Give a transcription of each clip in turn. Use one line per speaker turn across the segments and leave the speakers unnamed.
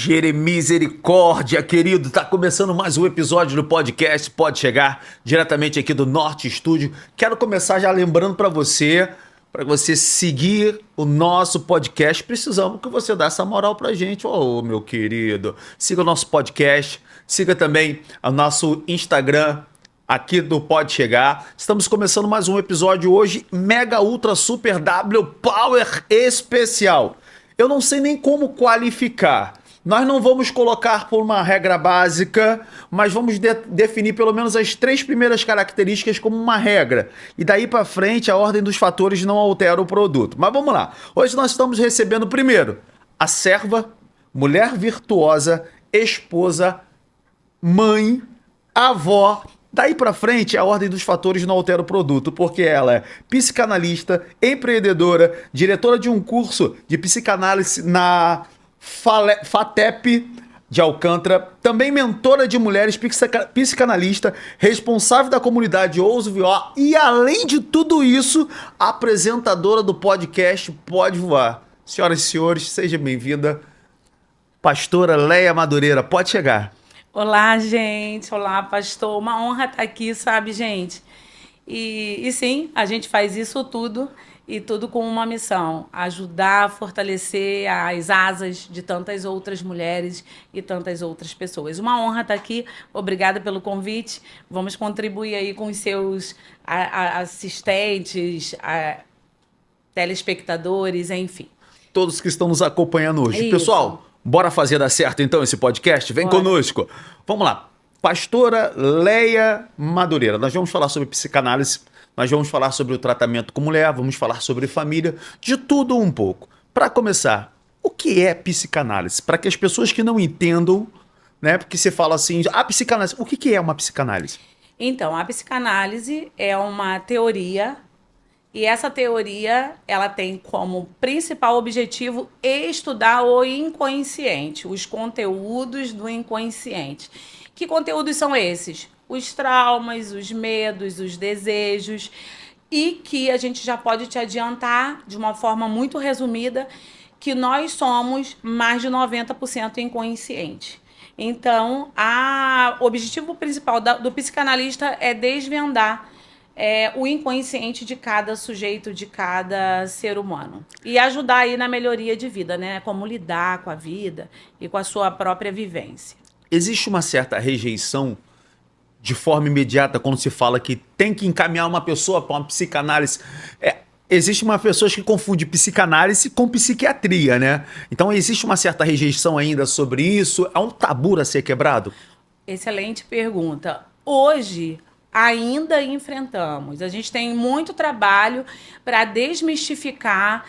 Misericórdia, querido, tá começando mais um episódio do podcast Pode Chegar, diretamente aqui do Norte Estúdio. Quero começar já lembrando para você seguir o nosso podcast. Precisamos que você dê essa moral pra gente, meu querido. Siga o nosso podcast, siga também o nosso Instagram aqui do Pode Chegar. Estamos começando mais um episódio hoje, Mega Ultra Super W Power especial. Eu não sei nem como qualificar. Nós não vamos colocar por uma regra básica, mas vamos definir pelo menos as 3 primeiras características como uma regra. E daí para frente a ordem dos fatores não altera o produto. Mas vamos lá. Hoje nós estamos recebendo primeiro a serva, mulher virtuosa, esposa, mãe, avó. Daí para frente, a ordem dos fatores não altera o produto, porque ela é psicanalista, empreendedora, diretora de um curso de psicanálise na FATEP de Alcântara, também mentora de mulheres, psicanalista, responsável da comunidade Ouso Voar e, além de tudo isso, apresentadora do podcast Pode Voar. Senhoras e senhores, seja bem-vinda, pastora Leia Madureira. Pode chegar.
Olá, gente. Olá, pastor. Uma honra estar aqui, sabe, gente? E sim, a gente faz isso tudo e tudo com uma missão: ajudar a fortalecer as asas de tantas outras mulheres e tantas outras pessoas. Uma honra estar aqui. Obrigada pelo convite. Vamos contribuir aí com os seus assistentes, telespectadores, enfim.
Todos que estão nos acompanhando hoje.
Isso.
Pessoal, bora fazer dar certo então esse podcast? Vem
Bora.
conosco. Vamos lá. Pastora Leia Madureira. Nós vamos falar sobre psicanálise, nós vamos falar sobre o tratamento com mulher, vamos falar sobre família, de tudo um pouco. Para começar, o que é psicanálise? Para que as pessoas que não entendam, né? Porque você fala assim, psicanálise. O que é uma psicanálise?
Então, a psicanálise é uma teoria. E essa teoria, ela tem como principal objetivo estudar o inconsciente, os conteúdos do inconsciente. Que conteúdos são esses? Os traumas, os medos, os desejos, e que a gente já pode te adiantar, de uma forma muito resumida, que nós somos mais de 90% inconsciente. Então, o objetivo principal do psicanalista é desvendar o inconsciente de cada sujeito, de cada ser humano. E ajudar aí na melhoria de vida, né? Como lidar com a vida e com a sua própria vivência.
Existe uma certa rejeição de forma imediata quando se fala que tem que encaminhar uma pessoa para uma psicanálise. Existe uma pessoa que confunde psicanálise com psiquiatria, né? Então existe uma certa rejeição ainda sobre isso? É um tabu a ser quebrado?
Excelente pergunta. Hoje ainda enfrentamos. A gente tem muito trabalho para desmistificar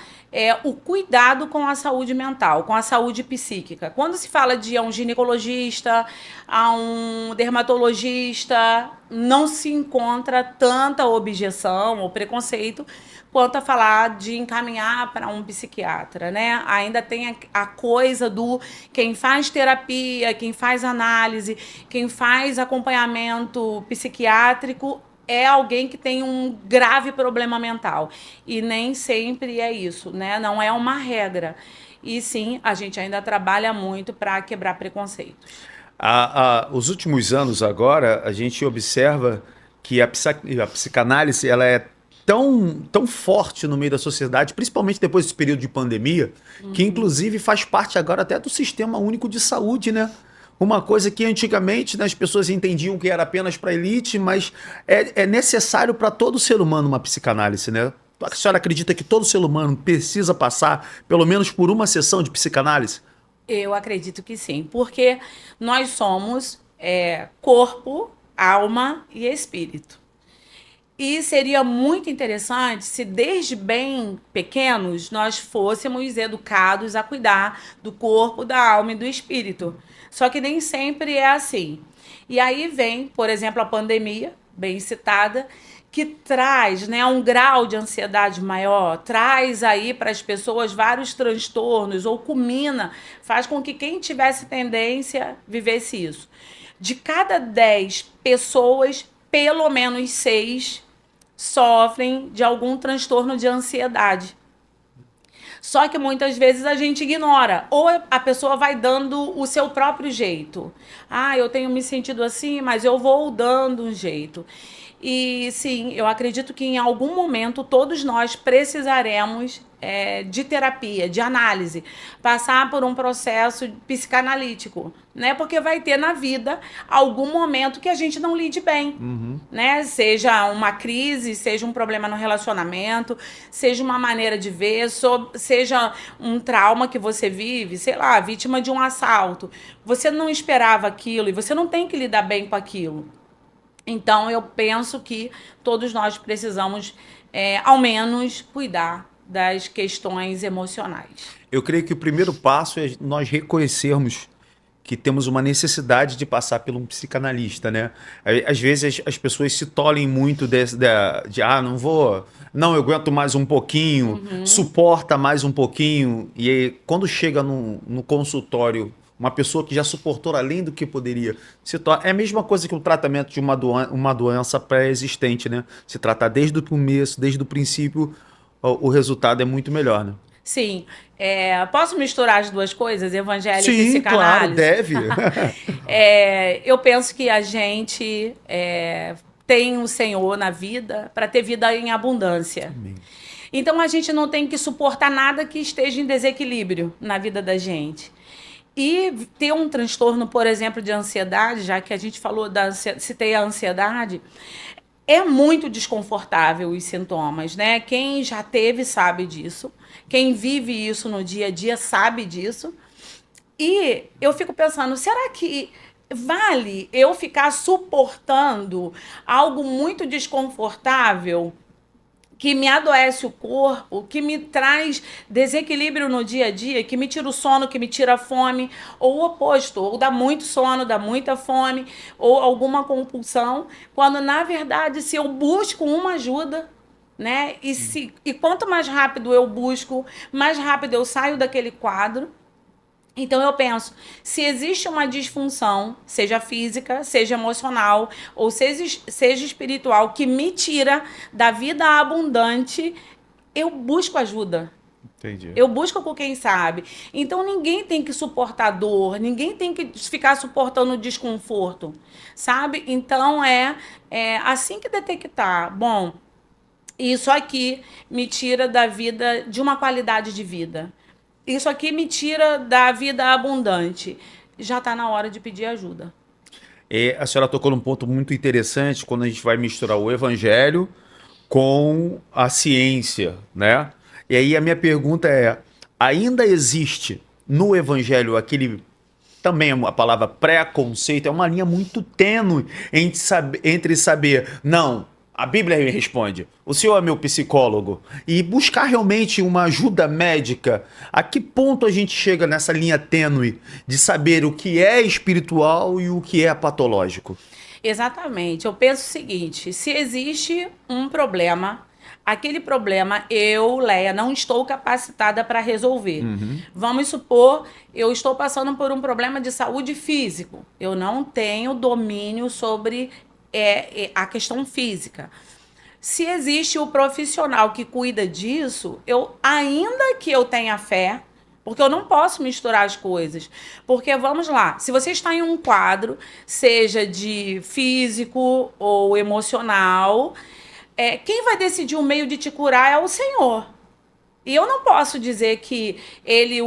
o cuidado com a saúde mental, com a saúde psíquica. Quando se fala de um ginecologista, a um dermatologista, não se encontra tanta objeção ou preconceito quanto a falar de encaminhar para um psiquiatra, né? Ainda tem a coisa do quem faz terapia, quem faz análise, quem faz acompanhamento psiquiátrico é alguém que tem um grave problema mental. E nem sempre é isso, né? Não é uma regra. E sim, a gente ainda trabalha muito para quebrar preconceitos.
Os últimos anos agora, a gente observa que a psicanálise ela é tão forte no meio da sociedade, principalmente depois desse período de pandemia, que inclusive faz parte agora até do Sistema Único de Saúde, né? Uma coisa que antigamente, né, as pessoas entendiam que era apenas para elite, mas é necessário para todo ser humano uma psicanálise, né? A senhora acredita que todo ser humano precisa passar pelo menos por uma sessão de psicanálise?
Eu acredito que sim, porque nós somos corpo, alma e espírito. E seria muito interessante se desde bem pequenos nós fôssemos educados a cuidar do corpo, da alma e do espírito. Só que nem sempre é assim. E aí vem, por exemplo, a pandemia, bem citada, que traz, né, um grau de ansiedade maior, traz aí para as pessoas vários transtornos, ou culmina, faz com que quem tivesse tendência vivesse isso. De cada 10 pessoas, pelo menos 6 sofrem de algum transtorno de ansiedade. Só que muitas vezes a gente ignora, ou a pessoa vai dando o seu próprio jeito. Ah, eu tenho me sentido assim, mas eu vou dando um jeito. E sim, eu acredito que em algum momento todos nós precisaremos de terapia, de análise, passar por um processo psicanalítico, né? Porque vai ter na vida algum momento que a gente não lide bem, né? Seja uma crise, seja um problema no relacionamento, seja uma maneira de ver, seja um trauma que você vive, sei lá, vítima de um assalto. Você não esperava aquilo e você não tem que lidar bem com aquilo. Então, eu penso que todos nós precisamos, ao menos, cuidar das questões emocionais.
Eu creio que o primeiro passo é nós reconhecermos que temos uma necessidade de passar por um psicanalista, né? Às vezes as pessoas se tolhem muito não, eu aguento mais um pouquinho, suporta mais um pouquinho. E aí, quando chega no consultório, uma pessoa que já suportou além do que poderia, é a mesma coisa que o tratamento de uma doença pré-existente, né? Se tratar desde o começo, desde o princípio, o resultado é muito melhor, né?
Sim. Posso misturar as duas coisas, evangelho e
Sim, claro,
psicanálise?
deve.
Eu penso que a gente tem o Senhor na vida para ter vida em abundância.
Amém.
Então, a gente não tem que suportar nada que esteja em desequilíbrio na vida da gente. E ter um transtorno, por exemplo, de ansiedade, já que a gente falou citei a ansiedade, é muito desconfortável os sintomas, né? Quem já teve sabe disso. Quem vive isso no dia a dia sabe disso. E eu fico pensando, será que vale eu ficar suportando algo muito desconfortável que me adoece o corpo, que me traz desequilíbrio no dia a dia, que me tira o sono, que me tira a fome, ou o oposto, ou dá muito sono, dá muita fome, ou alguma compulsão, quando na verdade se eu busco uma ajuda, né? E quanto mais rápido eu busco, mais rápido eu saio daquele quadro. Então eu penso, se existe uma disfunção, seja física, seja emocional, ou seja espiritual, que me tira da vida abundante, eu busco ajuda.
Entendi.
Eu busco com quem sabe. Então ninguém tem que suportar dor, ninguém tem que ficar suportando desconforto, sabe? Então é assim que detectar. Bom, isso aqui me tira da vida, de uma qualidade de vida. Isso aqui me tira da vida abundante. Já está na hora de pedir ajuda.
A senhora tocou num ponto muito interessante quando a gente vai misturar o evangelho com a ciência, né? E aí a minha pergunta é, ainda existe no evangelho também a palavra preconceito, é uma linha muito tênue entre saber, não, a Bíblia me responde, o senhor é meu psicólogo, e buscar realmente uma ajuda médica. A que ponto a gente chega nessa linha tênue de saber o que é espiritual e o que é patológico?
Exatamente. Eu penso o seguinte, se existe um problema, aquele problema eu, Leia, não estou capacitada para resolver. Vamos supor, eu estou passando por um problema de saúde físico. Eu não tenho domínio sobre a questão física. Se existe o profissional que cuida disso, ainda que eu tenha fé, porque eu não posso misturar as coisas. Porque, vamos lá, se você está em um quadro, seja de físico ou emocional, quem vai decidir o meio de te curar é o Senhor. E eu não posso dizer que ele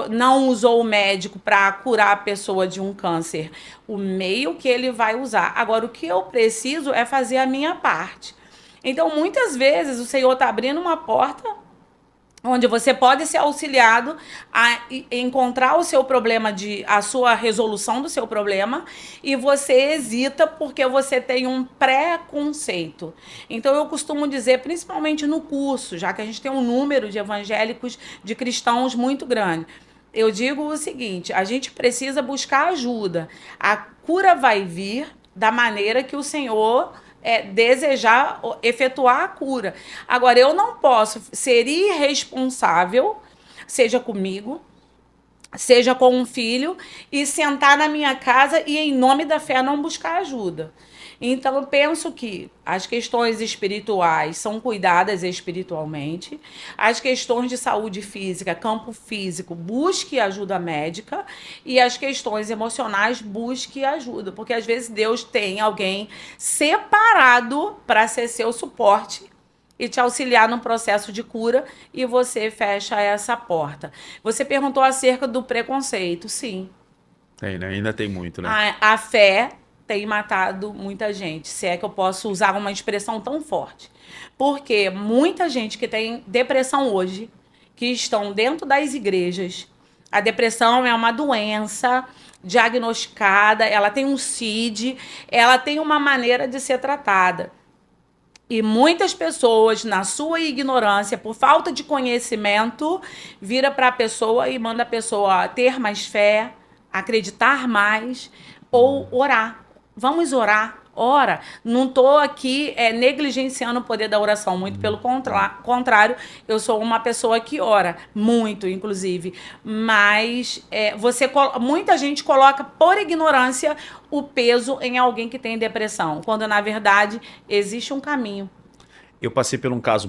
não usou o médico para curar a pessoa de um câncer. O meio que ele vai usar. Agora, o que eu preciso é fazer a minha parte. Então, muitas vezes, o Senhor está abrindo uma porta onde você pode ser auxiliado a encontrar o seu problema, a sua resolução do seu problema, e você hesita porque você tem um preconceito. Então, eu costumo dizer, principalmente no curso, já que a gente tem um número de evangélicos, de cristãos muito grande, eu digo o seguinte, a gente precisa buscar ajuda. A cura vai vir da maneira que o Senhor desejar efetuar a cura. Agora, eu não posso ser irresponsável, seja comigo, seja com um filho, e sentar na minha casa e, em nome da fé, não buscar ajuda. Então, eu penso que as questões espirituais são cuidadas espiritualmente, as questões de saúde física, campo físico, busque ajuda médica, e as questões emocionais, busque ajuda, porque às vezes Deus tem alguém separado para ser seu suporte e te auxiliar no processo de cura, e você fecha essa porta. Você perguntou acerca do preconceito. Sim.
Tem, né? Ainda tem muito, né?
A fé tem matado muita gente, se é que eu posso usar uma expressão tão forte. Porque muita gente que tem depressão hoje, que estão dentro das igrejas, a depressão é uma doença diagnosticada, ela tem um CID, ela tem uma maneira de ser tratada. E muitas pessoas, na sua ignorância, por falta de conhecimento, vira para a pessoa e manda a pessoa ter mais fé, acreditar mais ou orar. Vamos orar. Ora, não estou aqui negligenciando o poder da oração, muito pelo contrário, eu sou uma pessoa que ora, muito, inclusive, mas muita gente coloca, por ignorância, o peso em alguém que tem depressão, quando, na verdade, existe um caminho.
Eu passei por um caso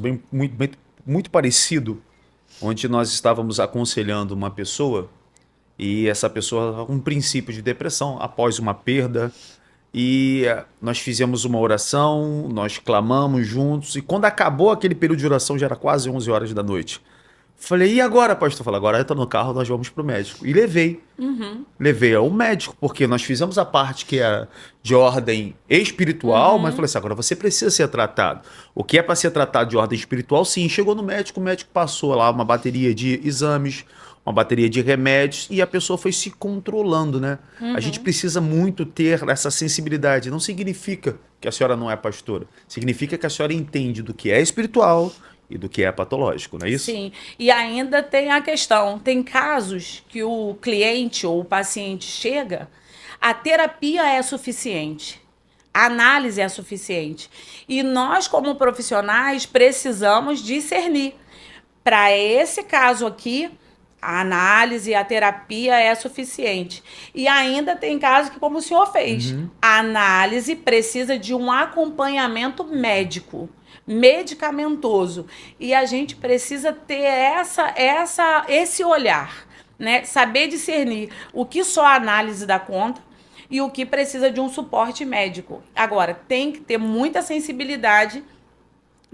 muito parecido, onde nós estávamos aconselhando uma pessoa, e essa pessoa com um princípio de depressão após uma perda. E nós fizemos uma oração, nós clamamos juntos, e quando acabou aquele período de oração, já era quase 11 horas da noite. Falei, e agora, pastor? Falei, agora entra no carro, nós vamos pro médico. E levei. Levei ao médico, porque nós fizemos a parte que era de ordem espiritual, mas falei assim, agora você precisa ser tratado. O que é para ser tratado de ordem espiritual, sim. Chegou no médico, o médico passou lá uma bateria de exames, uma bateria de remédios, e a pessoa foi se controlando, né? A gente precisa muito ter essa sensibilidade. Não significa que a senhora não é pastora. Significa que a senhora entende do que é espiritual e do que é patológico, não é isso?
Sim, e ainda tem a questão, tem casos que o cliente ou o paciente chega, a terapia é suficiente, a análise é suficiente, e nós como profissionais precisamos discernir. Para esse caso aqui, a análise, a terapia é suficiente. E ainda tem casos que, como o senhor fez, a análise precisa de um acompanhamento médico, medicamentoso. E a gente precisa ter esse olhar, né? Saber discernir o que só a análise dá conta e o que precisa de um suporte médico. Agora, tem que ter muita sensibilidade,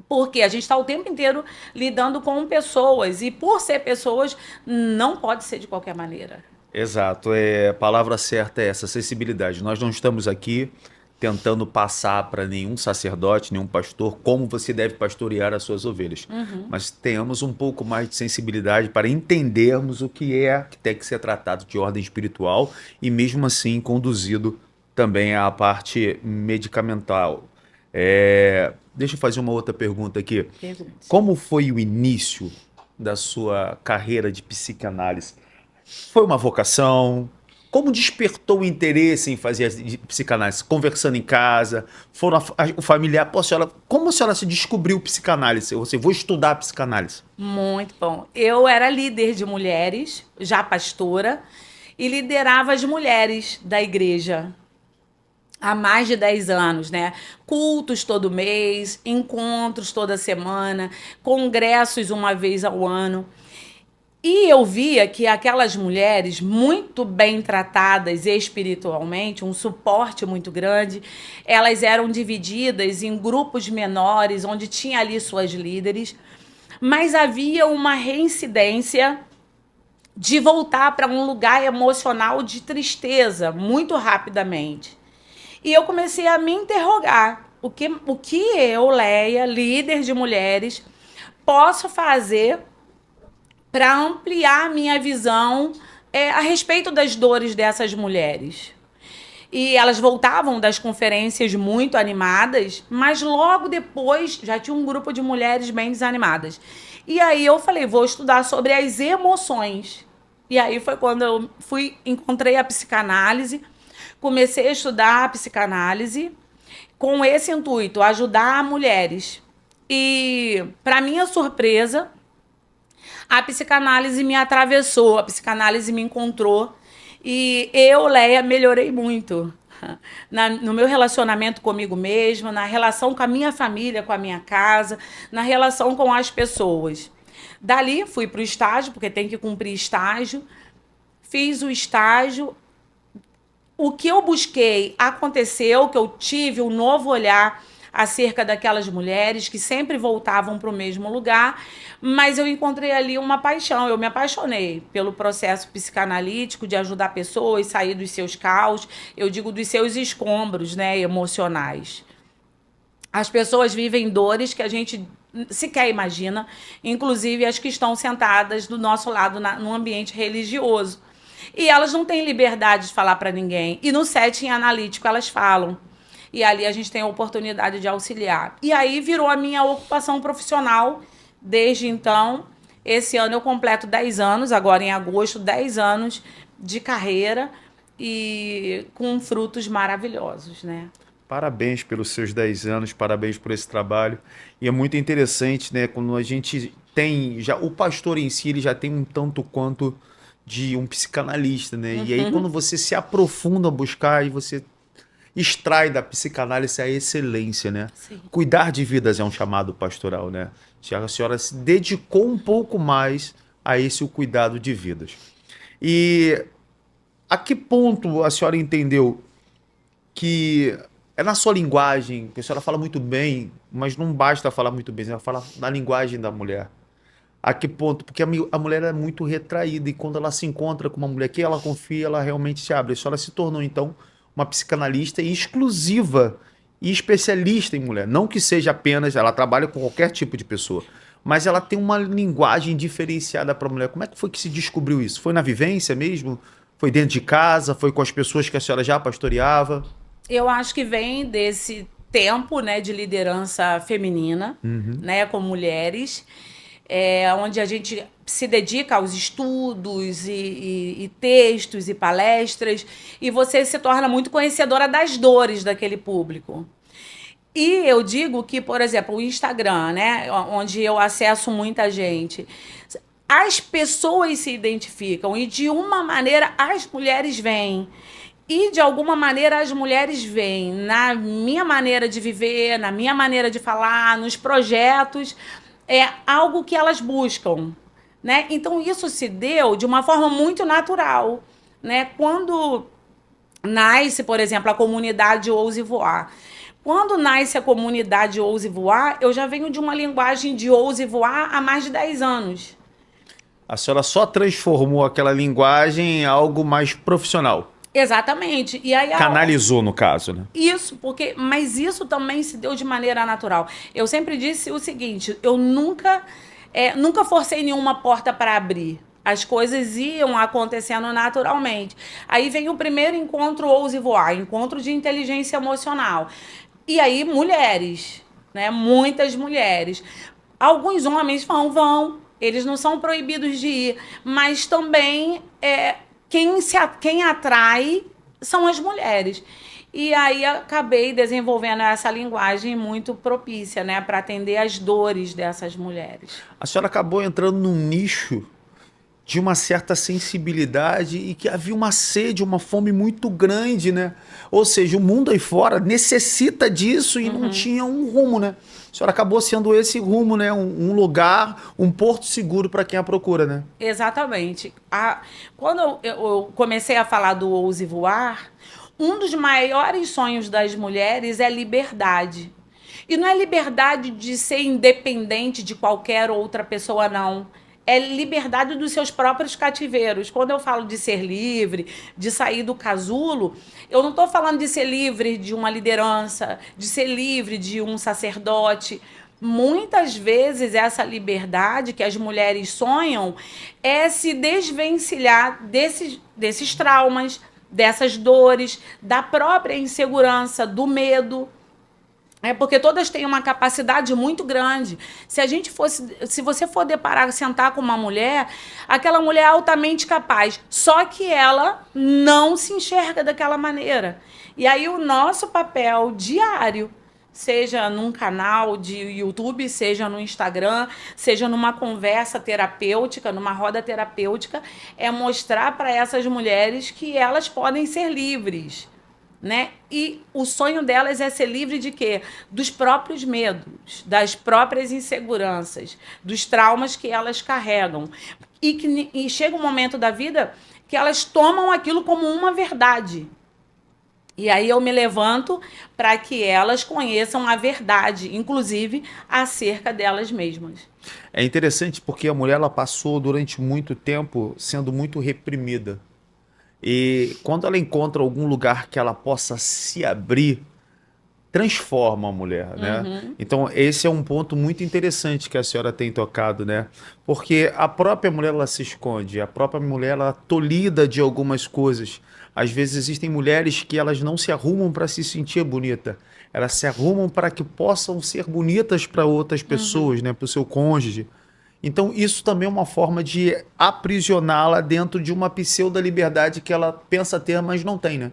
porque a gente está o tempo inteiro lidando com pessoas, e por ser pessoas, não pode ser de qualquer maneira.
Exato, a palavra certa é essa, sensibilidade. Nós não estamos aqui tentando passar para nenhum sacerdote, nenhum pastor, como você deve pastorear as suas ovelhas. Mas tenhamos um pouco mais de sensibilidade para entendermos o que é que tem que ser tratado de ordem espiritual e mesmo assim conduzido também à parte medicamental. Deixa eu fazer uma outra pergunta aqui.
Pergunte.
Como foi o início da sua carreira de psicanálise? Foi uma vocação? Como despertou o interesse em fazer psicanálise? Conversando em casa? O familiar? Pô, como a senhora se descobriu psicanálise? Você, vou estudar psicanálise.
Muito bom. Eu era líder de mulheres, já pastora, e liderava as mulheres da igreja há mais de 10 anos, né? Cultos todo mês, encontros toda semana, congressos uma vez ao ano. E eu via que aquelas mulheres muito bem tratadas espiritualmente, um suporte muito grande, elas eram divididas em grupos menores, onde tinha ali suas líderes, mas havia uma reincidência de voltar para um lugar emocional de tristeza muito rapidamente. E eu comecei a me interrogar, o que eu, Leia, líder de mulheres, posso fazer para ampliar a minha visão a respeito das dores dessas mulheres. E elas voltavam das conferências muito animadas, mas logo depois já tinha um grupo de mulheres bem desanimadas. E aí eu falei, vou estudar sobre as emoções. E aí foi quando eu encontrei a psicanálise, comecei a estudar a psicanálise com esse intuito, ajudar mulheres. E, para minha surpresa, a psicanálise me atravessou, a psicanálise me encontrou. E eu, Leia, melhorei muito. no meu relacionamento comigo mesma, na relação com a minha família, com a minha casa, na relação com as pessoas. Dali, fui para o estágio, porque tem que cumprir estágio. Fiz o estágio. O que eu busquei aconteceu, que eu tive um novo olhar acerca daquelas mulheres que sempre voltavam para o mesmo lugar, mas eu encontrei ali uma paixão, eu me apaixonei pelo processo psicanalítico de ajudar pessoas a sair dos seus caos, eu digo dos seus escombros, né, emocionais. As pessoas vivem dores que a gente sequer imagina, inclusive as que estão sentadas do nosso lado no ambiente religioso. E elas não têm liberdade de falar para ninguém. E no setting analítico elas falam. E ali a gente tem a oportunidade de auxiliar. E aí virou a minha ocupação profissional desde então. Esse ano eu completo 10 anos, agora em agosto, 10 anos de carreira e com frutos maravilhosos, né?
Parabéns pelos seus 10 anos, parabéns por esse trabalho. E é muito interessante, né, quando a gente tem, já o pastor em si, ele já tem um tanto quanto de um psicanalista, né? E aí quando você se aprofunda a buscar e você extrai da psicanálise a excelência, né?
Sim.
Cuidar de vidas é um chamado pastoral, né? A senhora se dedicou um pouco mais a esse o cuidado de vidas. E a que ponto a senhora entendeu que é na sua linguagem, que a senhora fala muito bem, mas não basta falar muito bem, ela fala na linguagem da mulher. A que ponto? Porque a mulher é muito retraída e quando ela se encontra com uma mulher que ela confia, ela realmente se abre. A senhora se tornou, então, uma psicanalista exclusiva e especialista em mulher. Não que seja apenas, ela trabalha com qualquer tipo de pessoa, mas ela tem uma linguagem diferenciada para a mulher. Como é que foi que se descobriu isso? Foi na vivência mesmo? Foi dentro de casa? Foi com as pessoas que a senhora já pastoreava?
Eu acho que vem desse tempo, né, de liderança feminina, né, com mulheres, onde a gente se dedica aos estudos e textos e palestras, e você se torna muito conhecedora das dores daquele público. E eu digo que, por exemplo, o Instagram, né, onde eu acesso muita gente, as pessoas se identificam e, de uma maneira, as mulheres vêm. E, de alguma maneira, as mulheres veem na minha maneira de viver, na minha maneira de falar, nos projetos, é algo que elas buscam, né? Então, isso se deu de uma forma muito natural, né? Quando nasce, por exemplo, a comunidade Ouse Voar. Quando nasce a comunidade Ouse Voar, eu já venho de uma linguagem de Ouse Voar há mais de 10 anos.
A senhora só transformou aquela linguagem em algo mais profissional.
Exatamente. E aí
canalizou, no caso, né?
Isso, mas isso também se deu de maneira natural. Eu sempre disse o seguinte, eu nunca forcei nenhuma porta para abrir. As coisas iam acontecendo naturalmente. Aí vem o primeiro encontro Ouse Voar, encontro de inteligência emocional. E aí mulheres, né? Muitas mulheres. Alguns homens vão, eles não são proibidos de ir, mas também quem atrai são as mulheres. E aí acabei desenvolvendo essa linguagem muito propícia, né, para atender as dores dessas mulheres.
A senhora acabou entrando num nicho de uma certa sensibilidade e que havia uma sede, uma fome muito grande, né? Ou seja, o mundo aí fora necessita disso e não tinha um rumo, né? A senhora acabou sendo esse rumo, né? Um lugar, um porto seguro para quem a procura, né?
Exatamente. Quando eu comecei a falar do Ouse Voar, um dos maiores sonhos das mulheres é liberdade. E não é liberdade de ser independente de qualquer outra pessoa, não. É liberdade dos seus próprios cativeiros. Quando eu falo de ser livre, de sair do casulo, eu não estou falando de ser livre de uma liderança, de ser livre de um sacerdote. Muitas vezes essa liberdade que as mulheres sonham é se desvencilhar desses traumas, dessas dores, da própria insegurança, do medo. Porque todas têm uma capacidade muito grande. Se você for sentar com uma mulher, aquela mulher é altamente capaz, só que ela não se enxerga daquela maneira. E aí o nosso papel diário, seja num canal de YouTube, seja no Instagram, seja numa conversa terapêutica, numa roda terapêutica, é mostrar para essas mulheres que elas podem ser livres. né? E o sonho delas é ser livre de quê? Dos próprios medos, das próprias inseguranças, dos traumas que elas carregam. E chega um momento da vida que elas tomam aquilo como uma verdade. E aí eu me levanto para que elas conheçam a verdade, inclusive acerca delas mesmas.
É interessante porque a mulher ela passou durante muito tempo sendo muito reprimida. E quando ela encontra algum lugar que ela possa se abrir, transforma a mulher, né? Então, esse é um ponto muito interessante que a senhora tem tocado, né? Porque a própria mulher, ela se esconde, a própria mulher, ela é tolhida de algumas coisas. Às vezes existem mulheres que elas não se arrumam para se sentir bonita. Elas se arrumam para que possam ser bonitas para outras pessoas, né? Para o seu cônjuge. Então, isso também é uma forma de aprisioná-la dentro de uma pseudo-liberdade que ela pensa ter, mas não tem, né?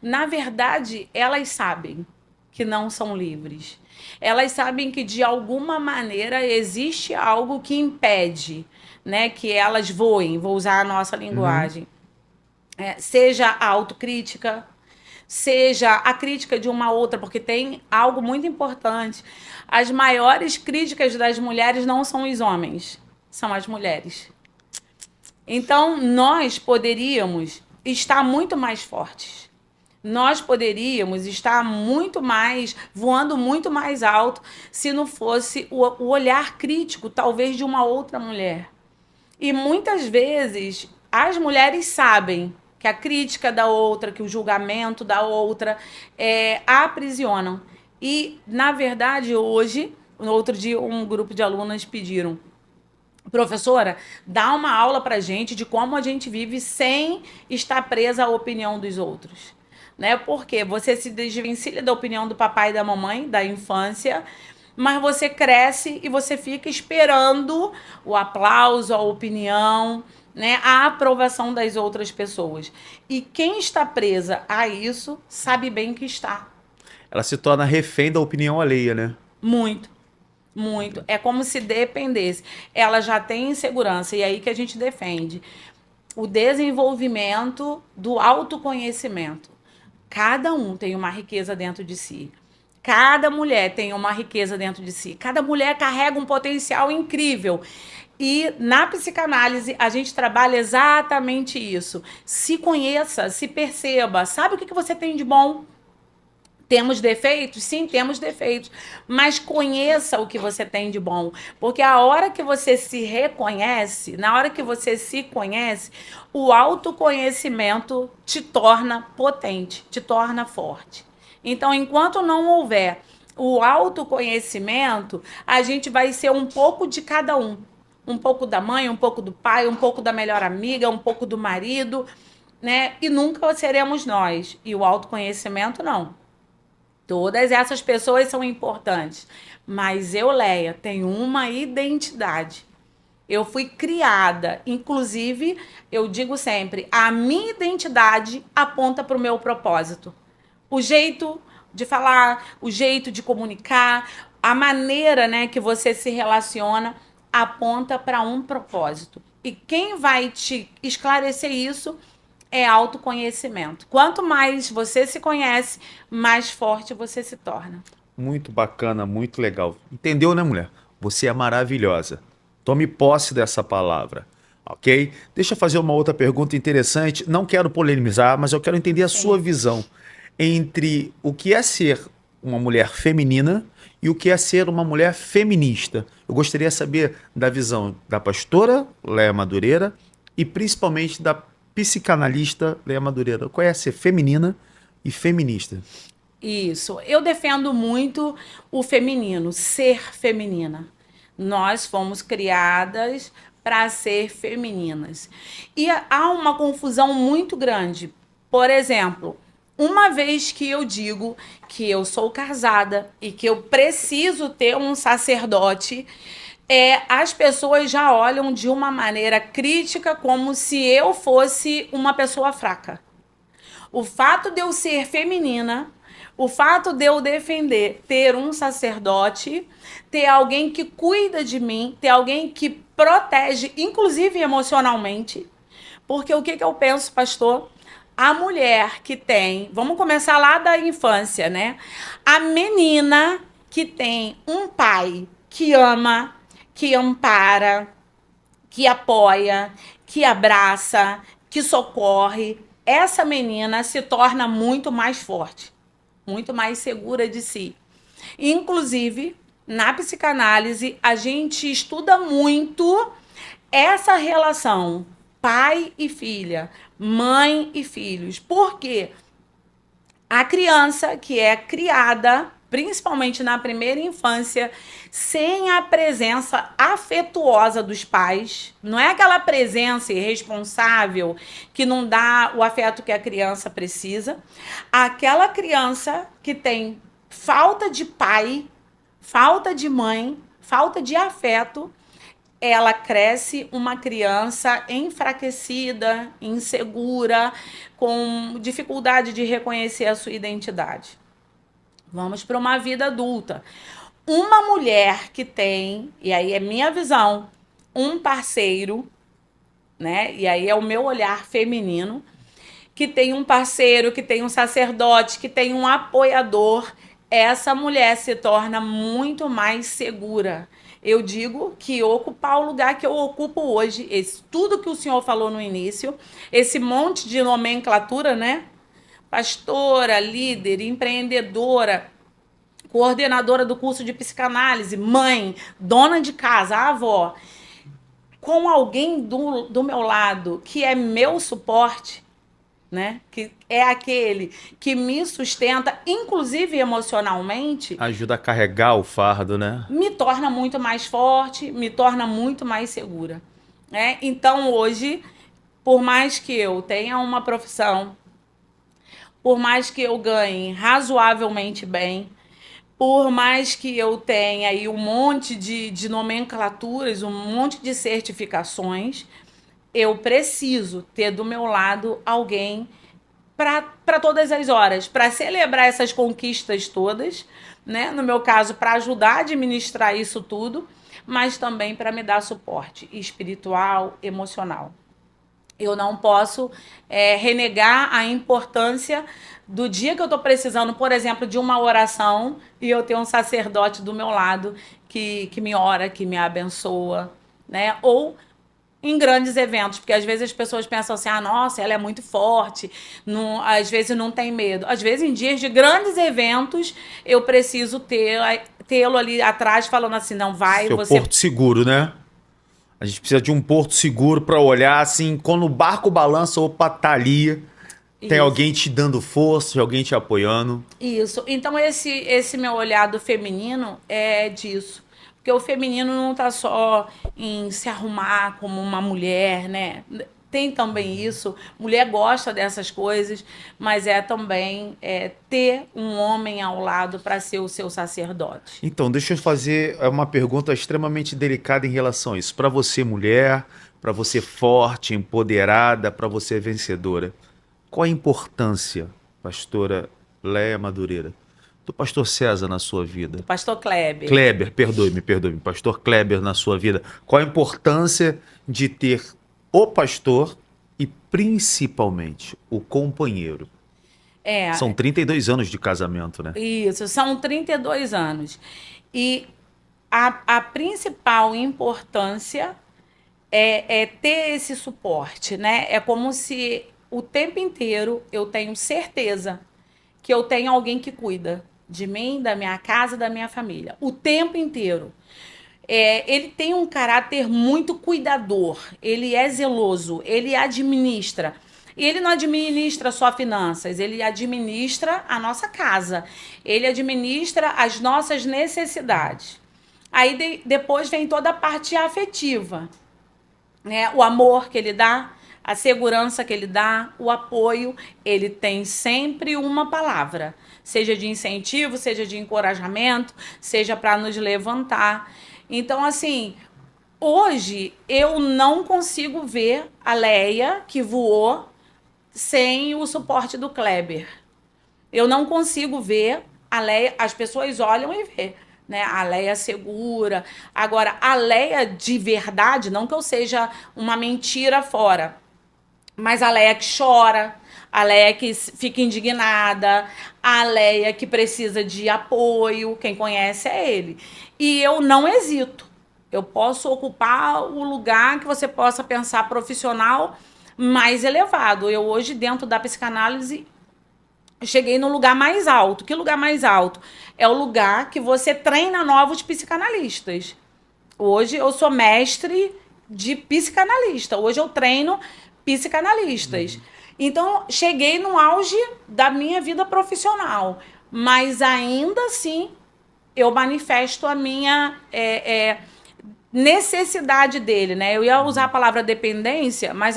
Na verdade, elas sabem que não são livres. Elas sabem que, de alguma maneira, existe algo que impede, né, que elas voem, vou usar a nossa linguagem. Seja a autocrítica, seja a crítica de uma outra, porque tem algo muito importante. As maiores críticas das mulheres não são os homens, são as mulheres. Então, nós poderíamos estar muito mais fortes. Nós poderíamos estar muito mais, voando muito mais alto, se não fosse o olhar crítico, talvez, de uma outra mulher. E muitas vezes as mulheres sabem que a crítica da outra, que o julgamento da outra a aprisionam. E, na verdade, hoje, no outro dia, um grupo de alunas pediram: professora, dá uma aula pra gente de como a gente vive sem estar presa à opinião dos outros. Né? Porque você se desvencilha da opinião do papai e da mamãe, da infância, mas você cresce e você fica esperando o aplauso, a opinião, né, a aprovação das outras pessoas. E quem está presa a isso sabe bem que está.
Ela se torna refém da opinião alheia, né?
Muito, muito. É como se dependesse. Ela já tem insegurança, e é aí que a gente defende o desenvolvimento do autoconhecimento. Cada um tem uma riqueza dentro de si. Cada mulher tem uma riqueza dentro de si. Cada mulher carrega um potencial incrível. E na psicanálise a gente trabalha exatamente isso. Se conheça, se perceba. Sabe o que você tem de bom? Temos defeitos? Sim, temos defeitos. Mas conheça o que você tem de bom. Porque a hora que você se reconhece, na hora que você se conhece, o autoconhecimento te torna potente, te torna forte. Então, enquanto não houver o autoconhecimento, a gente vai ser um pouco de cada um. Um pouco da mãe, um pouco do pai, um pouco da melhor amiga, um pouco do marido, né? E nunca seremos nós. E o autoconhecimento, não. Todas essas pessoas são importantes, mas eu, Leia, tenho uma identidade. Eu fui criada, inclusive, eu digo sempre, a minha identidade aponta para o meu propósito. O jeito de falar, o jeito de comunicar, a maneira, né, que você se relaciona aponta para um propósito. E quem vai te esclarecer isso é autoconhecimento. Quanto mais você se conhece, mais forte você se torna.
Muito bacana, muito legal. Entendeu, né, mulher? Você é maravilhosa. Tome posse dessa palavra, ok? Deixa eu fazer uma outra pergunta interessante. Não quero polemizar, mas eu quero entender a sua visão entre o que é ser uma mulher feminina e o que é ser uma mulher feminista. Eu gostaria de saber da visão da pastora Leia Madureira e principalmente da psicanalista Leia Madureira. Qual é ser feminina e feminista?
Isso. Eu defendo muito o feminino, ser feminina. Nós fomos criadas para ser femininas. E há uma confusão muito grande. Por exemplo, uma vez que eu digo que eu sou casada e que eu preciso ter um sacerdote, as pessoas já olham de uma maneira crítica, como se eu fosse uma pessoa fraca. O fato de eu ser feminina, o fato de eu defender ter um sacerdote, ter alguém que cuida de mim, ter alguém que protege, inclusive emocionalmente. Porque o que eu penso, pastor? A mulher que tem, vamos começar lá da infância, né? A menina que tem um pai que ama, que ampara, que apoia, que abraça, que socorre, essa menina se torna muito mais forte, muito mais segura de si. Inclusive, na psicanálise, a gente estuda muito essa relação pai e filha, mãe e filhos. Por quê? A criança que é criada, principalmente na primeira infância, sem a presença afetuosa dos pais, não é aquela presença irresponsável que não dá o afeto que a criança precisa, aquela criança que tem falta de pai, falta de mãe, falta de afeto, ela cresce uma criança enfraquecida, insegura, com dificuldade de reconhecer a sua identidade. Vamos para uma vida adulta. Uma mulher que tem, e aí é minha visão, um parceiro, né? E aí é o meu olhar feminino, que tem um parceiro, que tem um sacerdote, que tem um apoiador, essa mulher se torna muito mais segura. Eu digo que ocupar o lugar que eu ocupo hoje, tudo que o senhor falou no início, esse monte de nomenclatura, né? Pastora, líder, empreendedora, coordenadora do curso de psicanálise, mãe, dona de casa, avó, com alguém do meu lado que é meu suporte, né? Que é aquele que me sustenta, inclusive emocionalmente,
Ajuda a carregar o fardo, né?
me torna muito mais forte, me torna muito mais segura, né? Então hoje, por mais que eu tenha uma profissão, por mais que eu ganhe razoavelmente bem, por mais que eu tenha aí um monte de nomenclaturas, um monte de certificações, eu preciso ter do meu lado alguém para todas as horas, para celebrar essas conquistas todas, né? No meu caso, para ajudar a administrar isso tudo, mas também para me dar suporte espiritual, emocional. Eu não posso renegar a importância do dia que eu estou precisando, por exemplo, de uma oração e eu tenho um sacerdote do meu lado que me ora, que me abençoa, né? Ou em grandes eventos, porque às vezes as pessoas pensam assim, ah, nossa, ela é muito forte, não, às vezes não tem medo. Às vezes, em dias de grandes eventos, eu preciso tê-lo ali atrás falando assim, não vai,
Seu
você...
porto seguro, né? A gente precisa de um porto seguro para olhar assim, quando o barco balança, opa, tá ali. Tem
Isso.
alguém te dando força, alguém te apoiando.
Isso. Então, esse meu olhar do feminino é disso. Porque o feminino não está só em se arrumar como uma mulher, né? Tem também isso. Mulher gosta dessas coisas, mas é também ter um homem ao lado para ser o seu sacerdote.
Então, deixa eu fazer uma pergunta extremamente delicada em relação a isso. Para você, mulher, para você forte, empoderada, para você vencedora, qual a importância, pastora Léia Madureira, do pastor César na sua vida?
Pastor Kleber.
Kleber, perdoe-me, pastor Kleber na sua vida. Qual a importância de ter o pastor e principalmente o companheiro? São 32 anos de casamento, né?
Isso, são 32 anos. E a principal importância é ter esse suporte, né? É como se o tempo inteiro eu tenho certeza que eu tenho alguém que cuida de mim, da minha casa, da minha família. O tempo inteiro. Ele tem um caráter muito cuidador, ele é zeloso, ele administra. E ele não administra só finanças, ele administra a nossa casa, ele administra as nossas necessidades. Aí depois vem toda a parte afetiva, né? O amor que ele dá, a segurança que ele dá, o apoio. Ele tem sempre uma palavra, seja de incentivo, seja de encorajamento, seja para nos levantar. Então, assim, hoje eu não consigo ver a Léia que voou sem o suporte do Kleber. Eu não consigo ver a Léia, as pessoas olham e vê, né? A Léia segura. Agora, a Léia de verdade, não que eu seja uma mentira fora, mas a Léia que chora, a Leia que fica indignada, a Leia que precisa de apoio, quem conhece é ele. E eu não hesito. Eu posso ocupar o lugar que você possa pensar profissional mais elevado. Eu hoje, dentro da psicanálise, cheguei no lugar mais alto. Que lugar mais alto? É o lugar que você treina novos psicanalistas. Hoje eu sou mestre de psicanalista. Hoje eu treino psicanalistas. Então, cheguei no auge da minha vida profissional. Mas ainda assim, eu manifesto a minha necessidade dele, né? Eu ia usar a palavra dependência, mas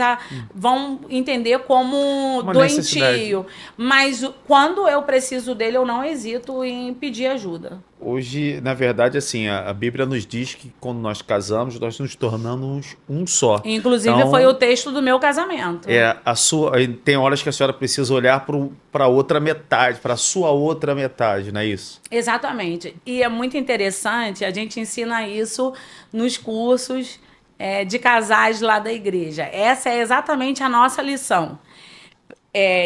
vão entender como
Uma
doentio.
necessidade.
Mas quando eu preciso dele, eu não hesito em pedir ajuda.
Hoje, na verdade, assim, a Bíblia nos diz que quando nós casamos, nós nos tornamos um só.
Inclusive,
Então,
foi o texto do meu casamento.
tem horas que a senhora precisa olhar para outra metade, para a sua outra metade, não é isso?
Exatamente. E é muito interessante, a gente ensina isso nos cursos de casais lá da igreja. Essa é exatamente a nossa lição.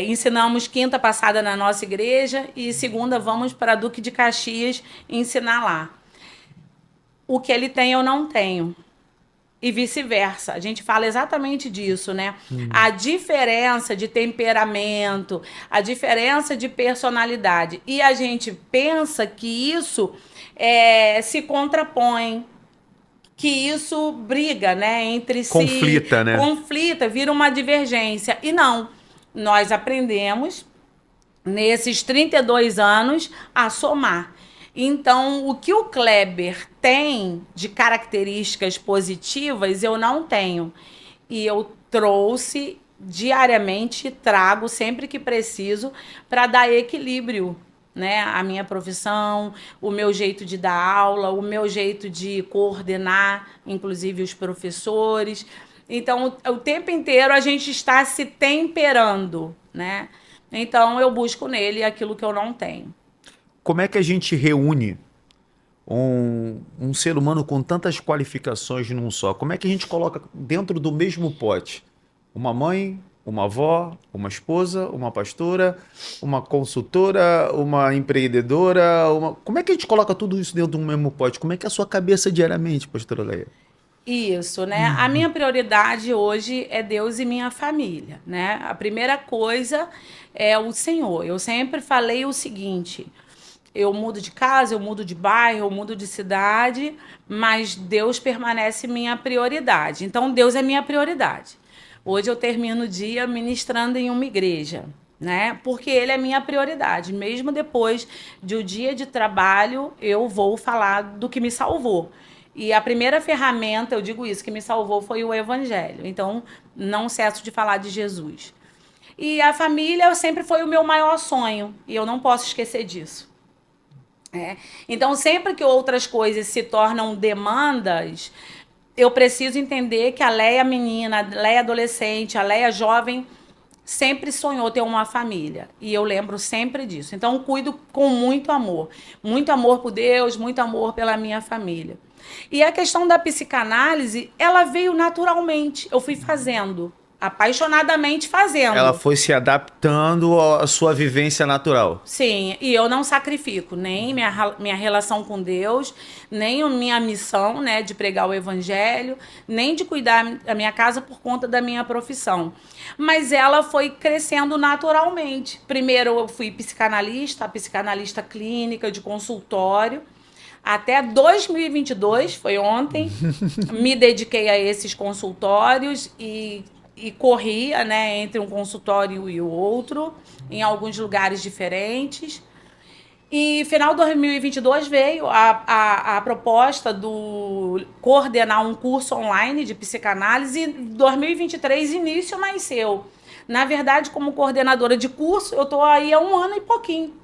Ensinamos quinta passada na nossa igreja e segunda vamos para Duque de Caxias ensinar lá. O que ele tem eu não tenho. E vice-versa. A gente fala exatamente disso, né? A diferença de temperamento, a diferença de personalidade. E a gente pensa que isso se contrapõe, que isso briga, né, entre si.
Conflita, né?
Conflita, vira uma divergência. E não. Nós aprendemos, nesses 32 anos, a somar. Então, o que o Kleber tem de características positivas, eu não tenho. E eu trouxe diariamente, trago sempre que preciso, para dar equilíbrio, né? A minha profissão, o meu jeito de dar aula, o meu jeito de coordenar, inclusive os professores. Então, o tempo inteiro a gente está se temperando, né? Então, eu busco nele aquilo que eu não tenho.
Como é que a gente reúne um ser humano com tantas qualificações num só? Como é que a gente coloca dentro do mesmo pote uma mãe, uma avó, uma esposa, uma pastora, uma consultora, uma empreendedora? Como é que a gente coloca tudo isso dentro do mesmo pote? Como é que é a sua cabeça diariamente, pastora Leia?
Isso, né? A minha prioridade hoje é Deus e minha família, né? A primeira coisa é o Senhor. Eu sempre falei o seguinte: eu mudo de casa, eu mudo de bairro, eu mudo de cidade, mas Deus permanece minha prioridade. Então, Deus é minha prioridade. Hoje eu termino o dia ministrando em uma igreja, né? Porque Ele é minha prioridade. Mesmo depois de um dia de trabalho, eu vou falar do que me salvou. E a primeira ferramenta, eu digo isso, que me salvou foi o Evangelho. Então, não cesso de falar de Jesus. E a família sempre foi o meu maior sonho, e eu não posso esquecer disso. Então, sempre que outras coisas se tornam demandas, eu preciso entender que a Leia menina, a Leia adolescente, a Leia jovem sempre sonhou ter uma família. E eu lembro sempre disso. Então, cuido com muito amor. Muito amor por Deus, muito amor pela minha família. E a questão da psicanálise, ela veio naturalmente. Eu fui fazendo, apaixonadamente fazendo.
Ela foi se adaptando à sua vivência natural.
Sim, e eu não sacrifico nem minha relação com Deus, nem a minha missão, né, de pregar o evangelho, nem de cuidar da minha casa por conta da minha profissão. Mas ela foi crescendo naturalmente. Primeiro eu fui psicanalista, a psicanalista clínica de consultório. Até 2022, foi ontem, me dediquei a esses consultórios e corria, né, entre um consultório e o outro, em alguns lugares diferentes. E final de 2022 veio a proposta do coordenar um curso online de psicanálise, e 2023 início nasceu. Na verdade, como coordenadora de curso, eu estou aí há 1 ano e pouquinho.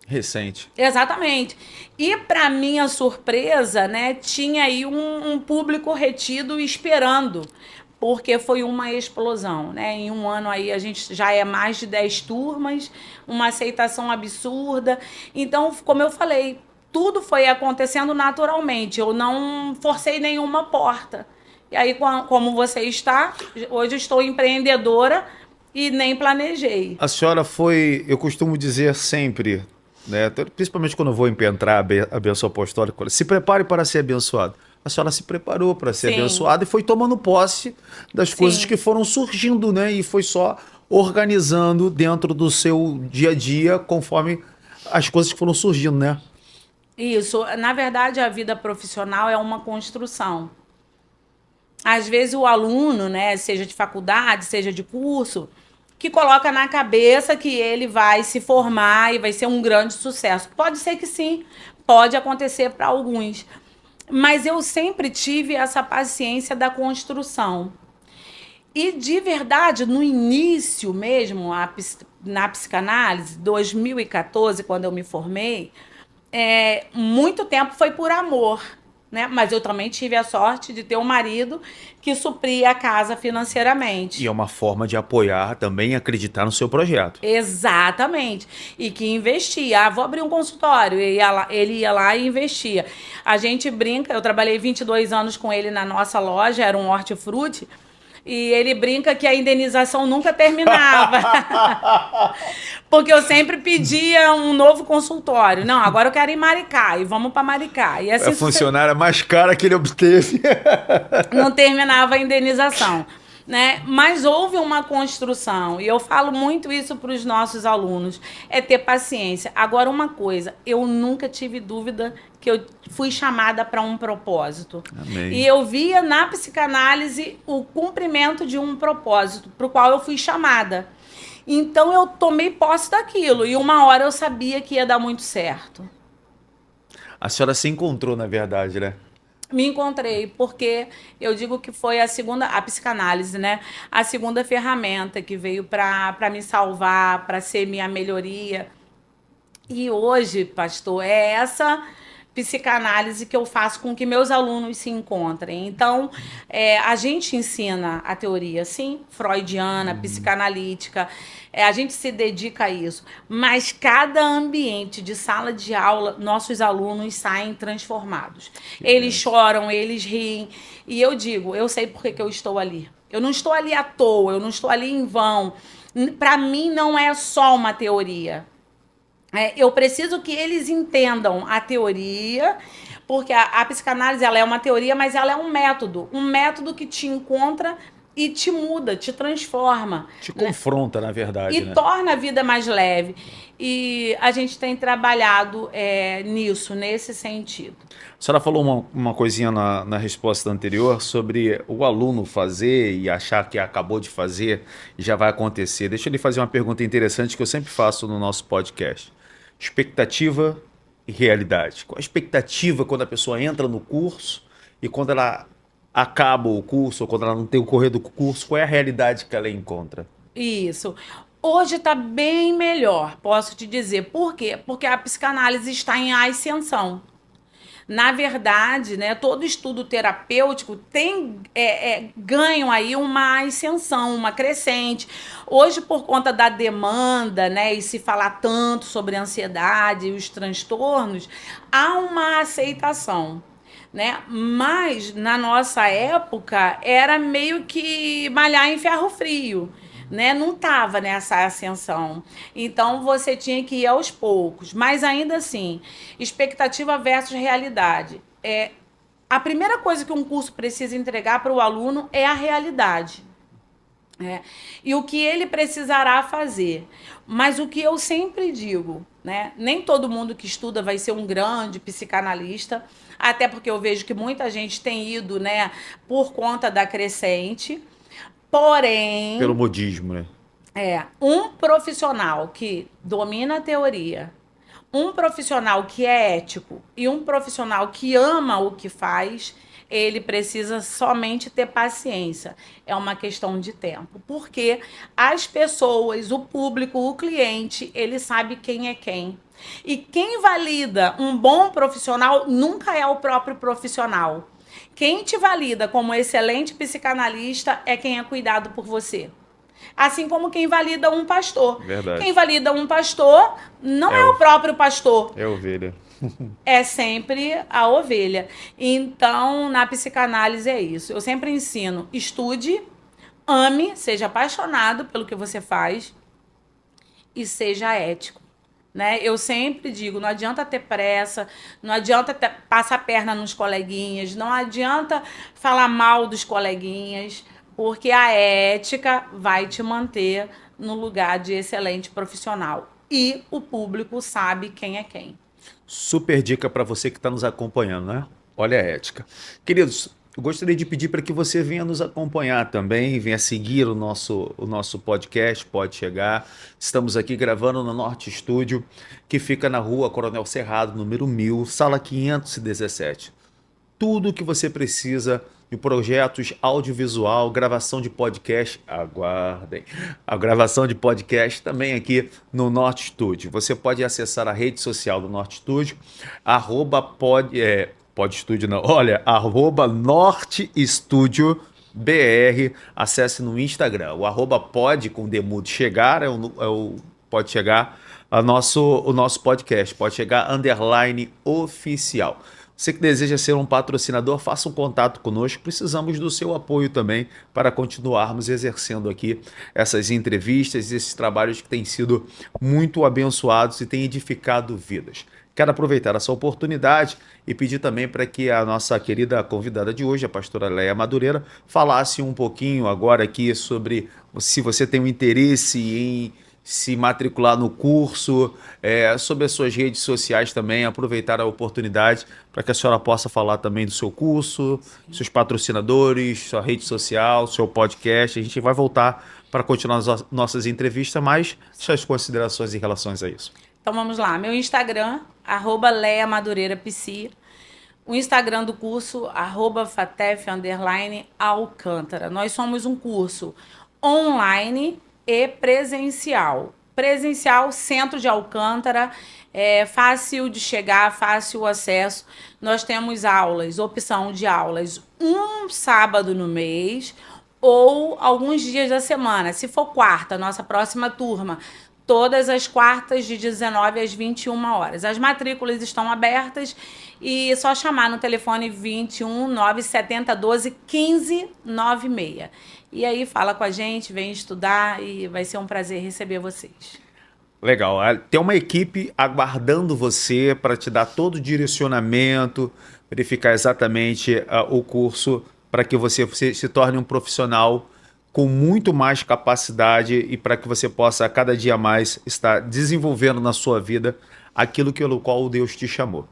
Recente.
Exatamente. E, para minha surpresa, né, tinha aí um público retido esperando, porque foi uma explosão, né? Em 1 ano aí a gente já é mais de 10 turmas, uma aceitação absurda. Então, como eu falei, tudo foi acontecendo naturalmente. Eu não forcei nenhuma porta. E aí, como você está, hoje eu estou empreendedora e nem planejei.
A senhora foi, eu costumo dizer sempre, né, principalmente quando eu vou impentrar a bênção apostólica, se prepare para ser abençoado. A senhora se preparou para ser
Sim.
abençoada e foi tomando posse das coisas que foram surgindo, né? E foi só organizando dentro do seu dia a dia conforme as coisas que foram surgindo, né?
Isso. Na verdade, a vida profissional é uma construção. Às vezes o aluno, né, seja de faculdade, seja de curso, que coloca na cabeça que ele vai se formar e vai ser um grande sucesso. Pode ser que sim, pode acontecer para alguns. Mas eu sempre tive essa paciência da construção. E, de verdade, no início mesmo, na psicanálise, 2014, quando eu me formei, muito tempo foi por amor, né? Mas eu também tive a sorte de ter um marido que supria a casa financeiramente.
E é uma forma de apoiar também e acreditar no seu projeto.
Exatamente. E que investia. Ah, vou abrir um consultório. Ele ia lá e investia. A gente brinca, eu trabalhei 22 anos com ele na nossa loja, era um hortifruti, e ele brinca que a indenização nunca terminava. Porque eu sempre pedia um novo consultório. Não, agora eu quero ir em Maricá, e vamos para Maricá. E assim,
A funcionária mais cara que ele obteve.
não terminava a indenização, né? Mas houve uma construção, e eu falo muito isso para os nossos alunos, é ter paciência. Agora, uma coisa, eu nunca tive dúvida que eu fui chamada para um propósito.
Amém.
E eu via na psicanálise o cumprimento de um propósito para o qual eu fui chamada. Então, eu tomei posse daquilo, e uma hora eu sabia que ia dar muito certo.
A senhora se encontrou, na verdade, né?
Me encontrei, porque eu digo que foi a psicanálise, né? A segunda ferramenta que veio para me salvar, para ser minha melhoria. E hoje, pastor, é essa psicanálise que eu faço com que meus alunos se encontrem. Então, a gente ensina a teoria, sim, freudiana, psicanalítica, a gente se dedica a isso, mas cada ambiente de sala de aula, nossos alunos saem transformados. Eles choram, eles riem, e eu digo, eu sei por que eu estou ali. Eu não estou ali à toa, eu não estou ali em vão. Para mim, não é só uma teoria. Eu preciso que eles entendam a teoria, porque a psicanálise ela é uma teoria, mas ela é um método que te encontra e te muda, te transforma.
Te confronta, na verdade,
E
né?
torna a vida mais leve. E a gente tem trabalhado nisso, nesse sentido.
A senhora falou uma coisinha na resposta anterior sobre o aluno fazer e achar que acabou de fazer e já vai acontecer. Deixa eu lhe fazer uma pergunta interessante que eu sempre faço no nosso podcast. Expectativa e realidade. Qual a expectativa quando a pessoa entra no curso e quando ela acaba o curso ou quando ela não tem o correr do curso, qual é a realidade que ela encontra?
Isso. Hoje está bem melhor, posso te dizer. Por quê? Porque a psicanálise está em ascensão. Na verdade, né, todo estudo terapêutico tem ganho aí uma ascensão, uma crescente. Hoje, por conta da demanda, né, e se falar tanto sobre a ansiedade e os transtornos, há uma aceitação, né? Mas na nossa época era meio que malhar em ferro frio, né? Não estava nessa ascensão. Então você tinha que ir aos poucos. Mas ainda assim, expectativa versus realidade. A primeira coisa que um curso precisa entregar para o aluno é a realidade. E o que ele precisará fazer. Mas o que eu sempre digo, né? Nem todo mundo que estuda vai ser um grande psicanalista, até porque eu vejo que muita gente tem ido, né, por conta da crescente. Porém,
Pelo modismo, né?
um profissional que domina a teoria, um profissional que é ético e um profissional que ama o que faz, ele precisa somente ter paciência. É uma questão de tempo. Porque as pessoas, o público, o cliente, ele sabe quem é quem. E quem valida um bom profissional nunca é o próprio profissional. Quem te valida como excelente psicanalista é quem é cuidado por você. Assim como quem valida um pastor.
Verdade.
Quem valida um pastor não é o próprio pastor.
É ovelha.
É sempre a ovelha. Então, na psicanálise é isso. Eu sempre ensino, estude, ame, seja apaixonado pelo que você faz e seja ético. Né? Eu sempre digo, não adianta ter pressa, não adianta passar a perna nos coleguinhas, não adianta falar mal dos coleguinhas, porque a ética vai te manter no lugar de excelente profissional. E o público sabe quem é quem.
Super dica para você que está nos acompanhando, né? Olha a ética. Queridos, eu gostaria de pedir para que você venha nos acompanhar também, venha seguir o nosso podcast, Pode Chegar. Estamos aqui gravando no Norte Estúdio, que fica na rua Coronel Cerrado, número 1000, sala 517. Tudo o que você precisa de projetos audiovisual, gravação de podcast, aguardem, a gravação de podcast também aqui no Norte Studio. Você pode acessar a rede social do Norte Studio, Pod Studio não, olha, Norte Studio BR, acesse no Instagram, o @pod com demudo chegar, é o pode chegar, o nosso podcast, pode chegar _oficial. Você que deseja ser um patrocinador, faça um contato conosco. Precisamos do seu apoio também para continuarmos exercendo aqui essas entrevistas, esses trabalhos que têm sido muito abençoados e têm edificado vidas. Quero aproveitar essa oportunidade e pedir também para que a nossa querida convidada de hoje, a pastora Leia Madureira, falasse um pouquinho agora aqui sobre se você tem um interesse em se matricular no curso, sobre as suas redes sociais também, aproveitar a oportunidade para que a senhora possa falar também do seu curso, seus patrocinadores, sua rede social, seu podcast. A gente vai voltar para continuar as nossas entrevistas, mas suas considerações em relação a isso.
Então vamos lá, meu Instagram, @LeiaMadureiraPsi, o Instagram do curso, @Fatef_Alcântara. Nós somos um curso online e presencial. Presencial, Centro de Alcântara, fácil de chegar, fácil o acesso. Nós temos aulas, opção de aulas, um sábado no mês ou alguns dias da semana. Se for quarta, nossa próxima turma, todas as quartas de 19 às 21 horas. As matrículas estão abertas e é só chamar no telefone 21 970 12 15 96. E aí fala com a gente, vem estudar e vai ser um prazer receber vocês.
Legal. Tem uma equipe aguardando você para te dar todo o direcionamento, verificar exatamente o curso para que você se torne um profissional com muito mais capacidade e para que você possa cada dia mais estar desenvolvendo na sua vida aquilo pelo qual Deus te chamou.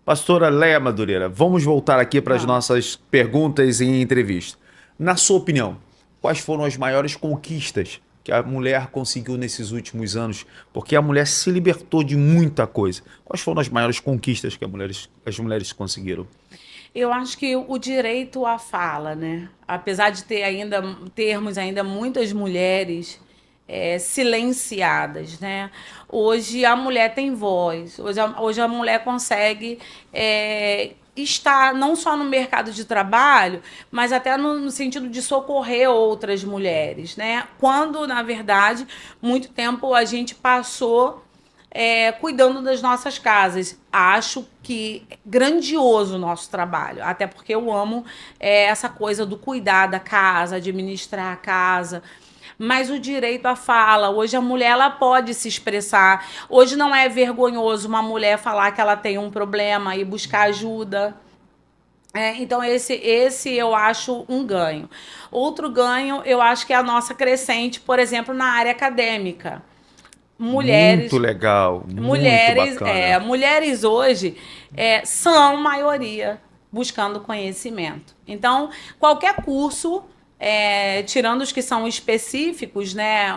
Pastora Leia Madureira, vamos voltar aqui para as nossas perguntas e entrevista. Na sua opinião, quais foram as maiores conquistas que a mulher conseguiu nesses últimos anos? Porque a mulher se libertou de muita coisa. Quais foram as maiores conquistas que as mulheres conseguiram?
Eu acho que o direito à fala, né? Apesar de termos ainda muitas mulheres silenciadas, né? Hoje a mulher tem voz, hoje a mulher consegue estar não só no mercado de trabalho, mas até no sentido de socorrer outras mulheres, né? Quando, na verdade, muito tempo a gente passou cuidando das nossas casas. Acho que é grandioso o nosso trabalho, até porque eu amo essa coisa do cuidar da casa, administrar a casa. Mas o direito à fala, hoje a mulher ela pode se expressar. Hoje não é vergonhoso uma mulher falar que ela tem um problema e buscar ajuda. Então esse eu acho um ganho. Outro ganho eu acho que é a nossa crescente, por exemplo, na área acadêmica. Mulheres,
muito legal,
mulheres,
muito bacana.
Mulheres hoje são maioria buscando conhecimento. Então, qualquer curso, tirando os que são específicos, né,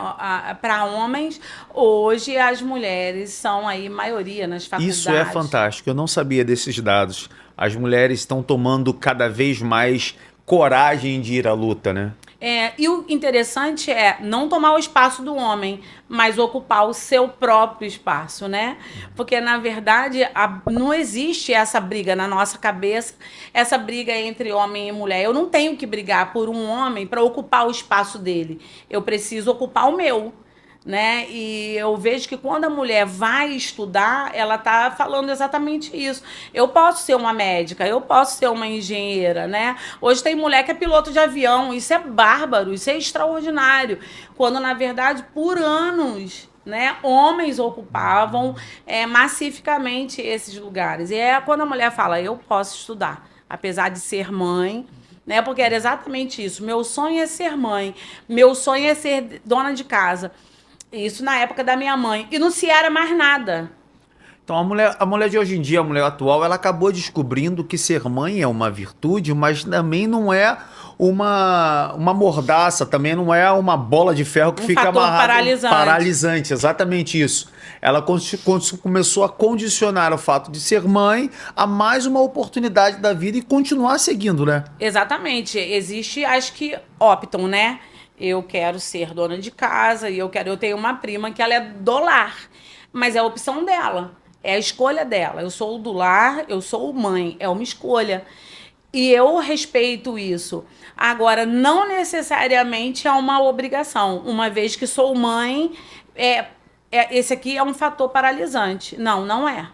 para homens, hoje as mulheres são aí maioria nas faculdades.
Isso é fantástico, eu não sabia desses dados. As mulheres estão tomando cada vez mais coragem de ir à luta, né?
E o interessante é não tomar o espaço do homem, mas ocupar o seu próprio espaço, né? Porque, na verdade, não existe essa briga na nossa cabeça, essa briga entre homem e mulher. Eu não tenho que brigar por um homem para ocupar o espaço dele. Eu preciso ocupar o meu. né? E eu vejo que quando a mulher vai estudar, ela tá falando exatamente isso. Eu posso ser uma médica, eu posso ser uma engenheira, né? Hoje tem mulher que é piloto de avião, isso é bárbaro, isso é extraordinário. Quando, na verdade, por anos, né, homens ocupavam massificamente esses lugares. E é quando a mulher fala, eu posso estudar, apesar de ser mãe, né? Porque era exatamente isso. Meu sonho é ser mãe, meu sonho é ser dona de casa. Isso na época da minha mãe. E não se era mais nada.
Então a mulher de hoje em dia, a mulher atual, ela acabou descobrindo que ser mãe é uma virtude, mas também não é uma mordaça, também não é uma bola de ferro que fica
fator
amarrado.
paralisante.
Paralisante, exatamente isso. Ela começou a condicionar o fato de ser mãe a mais uma oportunidade da vida e continuar seguindo, né?
Exatamente. Existe as que optam, né? Eu quero ser dona de casa e eu tenho uma prima que ela é do lar, mas é a opção dela, é a escolha dela. Eu sou do lar, eu sou mãe, é uma escolha. E eu respeito isso. Agora, não necessariamente é uma obrigação. Uma vez que sou mãe, esse aqui é um fator paralisante. Não, não é.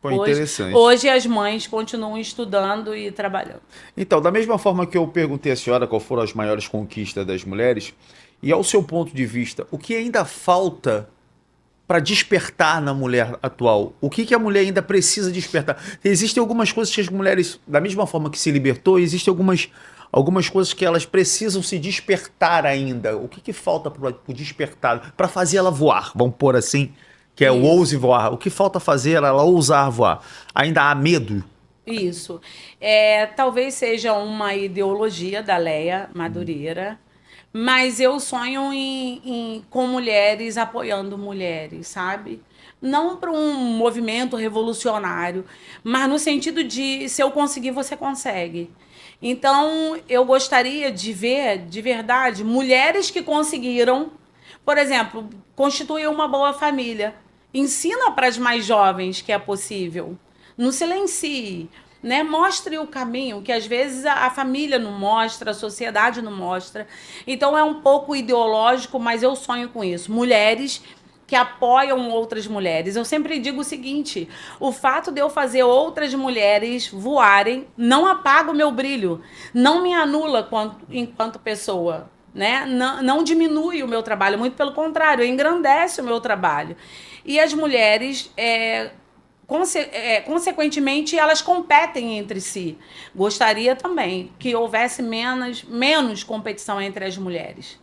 Pô,
Hoje,
interessante.
hoje as mães continuam estudando e trabalhando.
Então, da mesma forma que eu perguntei à senhora qual foram as maiores conquistas das mulheres, e ao seu ponto de vista, o que ainda falta para despertar na mulher atual? O que a mulher ainda precisa despertar? Existem algumas coisas que as mulheres, da mesma forma que se libertou, existem algumas coisas que elas precisam se despertar ainda. O que falta para o despertar? Para fazer ela voar, vamos pôr assim, que é o
Isso.
ouse voar. O que falta fazer ela ousar voar? Ainda há medo?
Isso. Talvez seja uma ideologia da Leia Madureira, mas eu sonho com mulheres apoiando mulheres, sabe? Não para um movimento revolucionário, mas no sentido de se eu conseguir, você consegue. Então, eu gostaria de ver, de verdade, mulheres que conseguiram, por exemplo, constituir uma boa família. Ensina para as mais jovens que é possível. Não silencie, né? Mostre o caminho, que às vezes a família não mostra, a sociedade não mostra. Então é um pouco ideológico, mas eu sonho com isso. Mulheres que apoiam outras mulheres. Eu sempre digo o seguinte: o fato de eu fazer outras mulheres voarem não apaga o meu brilho, não me anula enquanto pessoa. Né? Não diminui o meu trabalho, muito pelo contrário, engrandece o meu trabalho. E as mulheres, consequentemente, elas competem entre si. Gostaria também que houvesse menos competição entre as mulheres.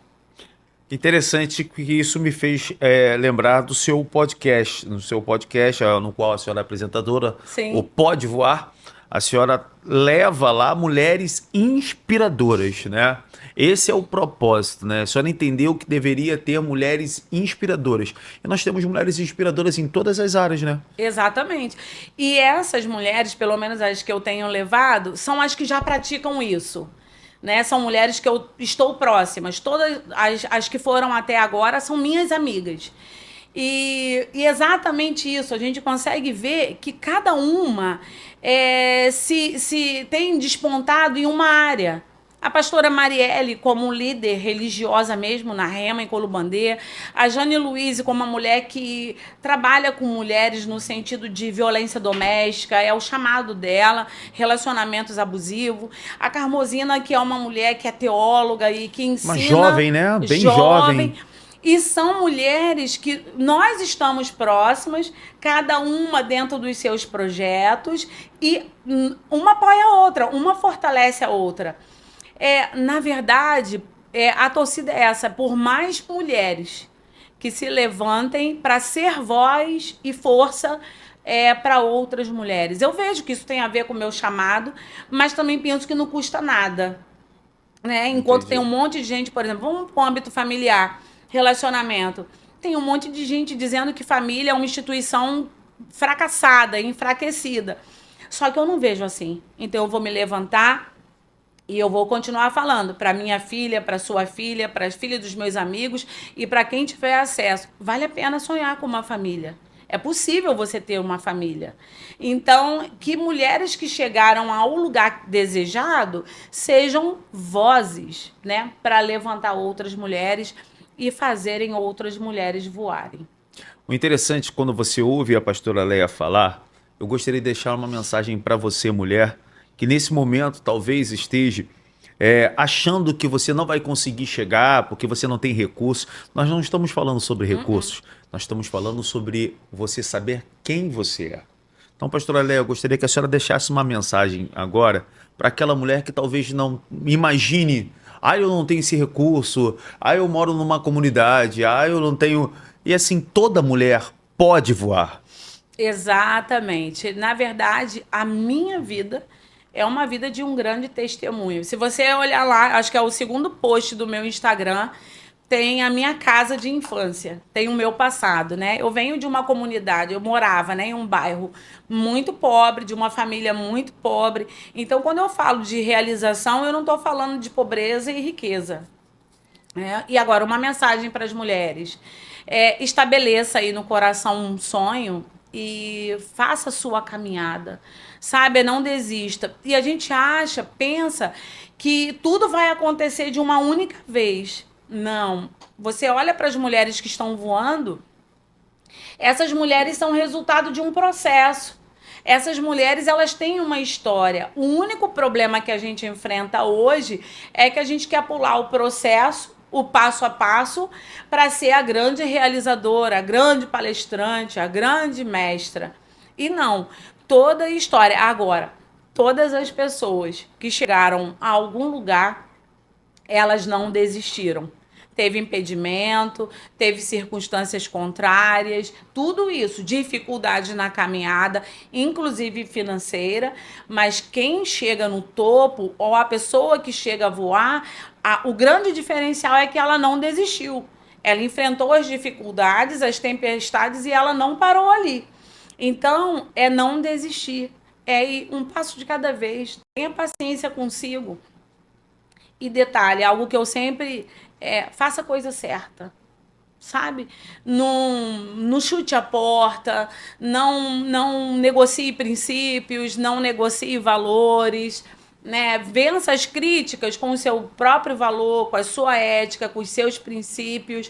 Interessante que isso me fez lembrar do seu podcast. No seu podcast, no qual a senhora é apresentadora,
Sim.
o Pode Voar, a senhora leva lá mulheres inspiradoras, né? Esse é o propósito, né? A senhora entendeu que deveria ter mulheres inspiradoras. E nós temos mulheres inspiradoras em todas as áreas, né?
Exatamente. E essas mulheres, pelo menos as que eu tenho levado, são as que já praticam isso. Né? São mulheres que eu estou próximas. Todas as que foram até agora são minhas amigas. E exatamente isso, a gente consegue ver que cada uma se tem despontado em uma área. A pastora Marielle como líder religiosa mesmo na Rema, em Colubandê. A Jane Luiz como uma mulher que trabalha com mulheres no sentido de violência doméstica, é o chamado dela, relacionamentos abusivos. A Carmosina, que é uma mulher que é teóloga e que ensina...
Uma jovem, né? Bem jovem.
E são mulheres que nós estamos próximas, cada uma dentro dos seus projetos, e uma apoia a outra, uma fortalece a outra. Na verdade, a torcida é essa, por mais mulheres que se levantem para ser voz e força para outras mulheres. Eu vejo que isso tem a ver com o meu chamado, mas também penso que não custa nada. Né? Enquanto tem um monte de gente, por exemplo, vamos para o âmbito familiar, relacionamento, tem um monte de gente dizendo que família é uma instituição fracassada, enfraquecida. Só que eu não vejo assim. Então eu vou me levantar e eu vou continuar falando para minha filha, para sua filha, para as filhas dos meus amigos e para quem tiver acesso. Vale a pena sonhar com uma família. É possível você ter uma família. Então, que mulheres que chegaram ao lugar desejado sejam vozes, né, para levantar outras mulheres e fazerem outras mulheres voarem.
O interessante, quando você ouve a pastora Leia falar, eu gostaria de deixar uma mensagem para você, mulher, que nesse momento talvez esteja achando que você não vai conseguir chegar porque você não tem recursos. Nós não estamos falando sobre recursos, nós estamos falando sobre você saber quem você é. Então, pastora Leia, eu gostaria que a senhora deixasse uma mensagem agora para aquela mulher que talvez não imagine, eu não tenho esse recurso, eu moro numa comunidade, eu não tenho... E assim, toda mulher pode voar.
Exatamente. Na verdade, a minha vida é uma vida de um grande testemunho. Se você olhar lá, acho que é o segundo post do meu Instagram, tem a minha casa de infância, tem o meu passado, né? Eu venho de uma comunidade, eu morava, né, em um bairro muito pobre, de uma família muito pobre. Então, quando eu falo de realização, eu não estou falando de pobreza e riqueza. E agora, uma mensagem para as mulheres. Estabeleça aí no coração um sonho e faça a sua caminhada, sabe? Não desista. E a gente pensa que tudo vai acontecer de uma única vez. Não. Você olha para as mulheres que estão voando, essas mulheres são resultado de um processo. Essas mulheres, elas têm uma história. O único problema que a gente enfrenta hoje é que a gente quer pular o processo, o passo a passo, para ser a grande realizadora, a grande palestrante, a grande mestra. E não, toda a história. Agora, todas as pessoas que chegaram a algum lugar, elas não desistiram. Teve impedimento, teve circunstâncias contrárias, tudo isso, dificuldade na caminhada, inclusive financeira, mas quem chega no topo, ou a pessoa que chega a voar, o grande diferencial é que ela não desistiu. Ela enfrentou as dificuldades, as tempestades e ela não parou ali. Então, é não desistir, é ir um passo de cada vez, tenha paciência consigo. E detalhe, algo que eu sempre... faça a coisa certa, sabe? Não chute a porta, não negocie princípios, não negocie valores, né? Vença as críticas com o seu próprio valor, com a sua ética, com os seus princípios.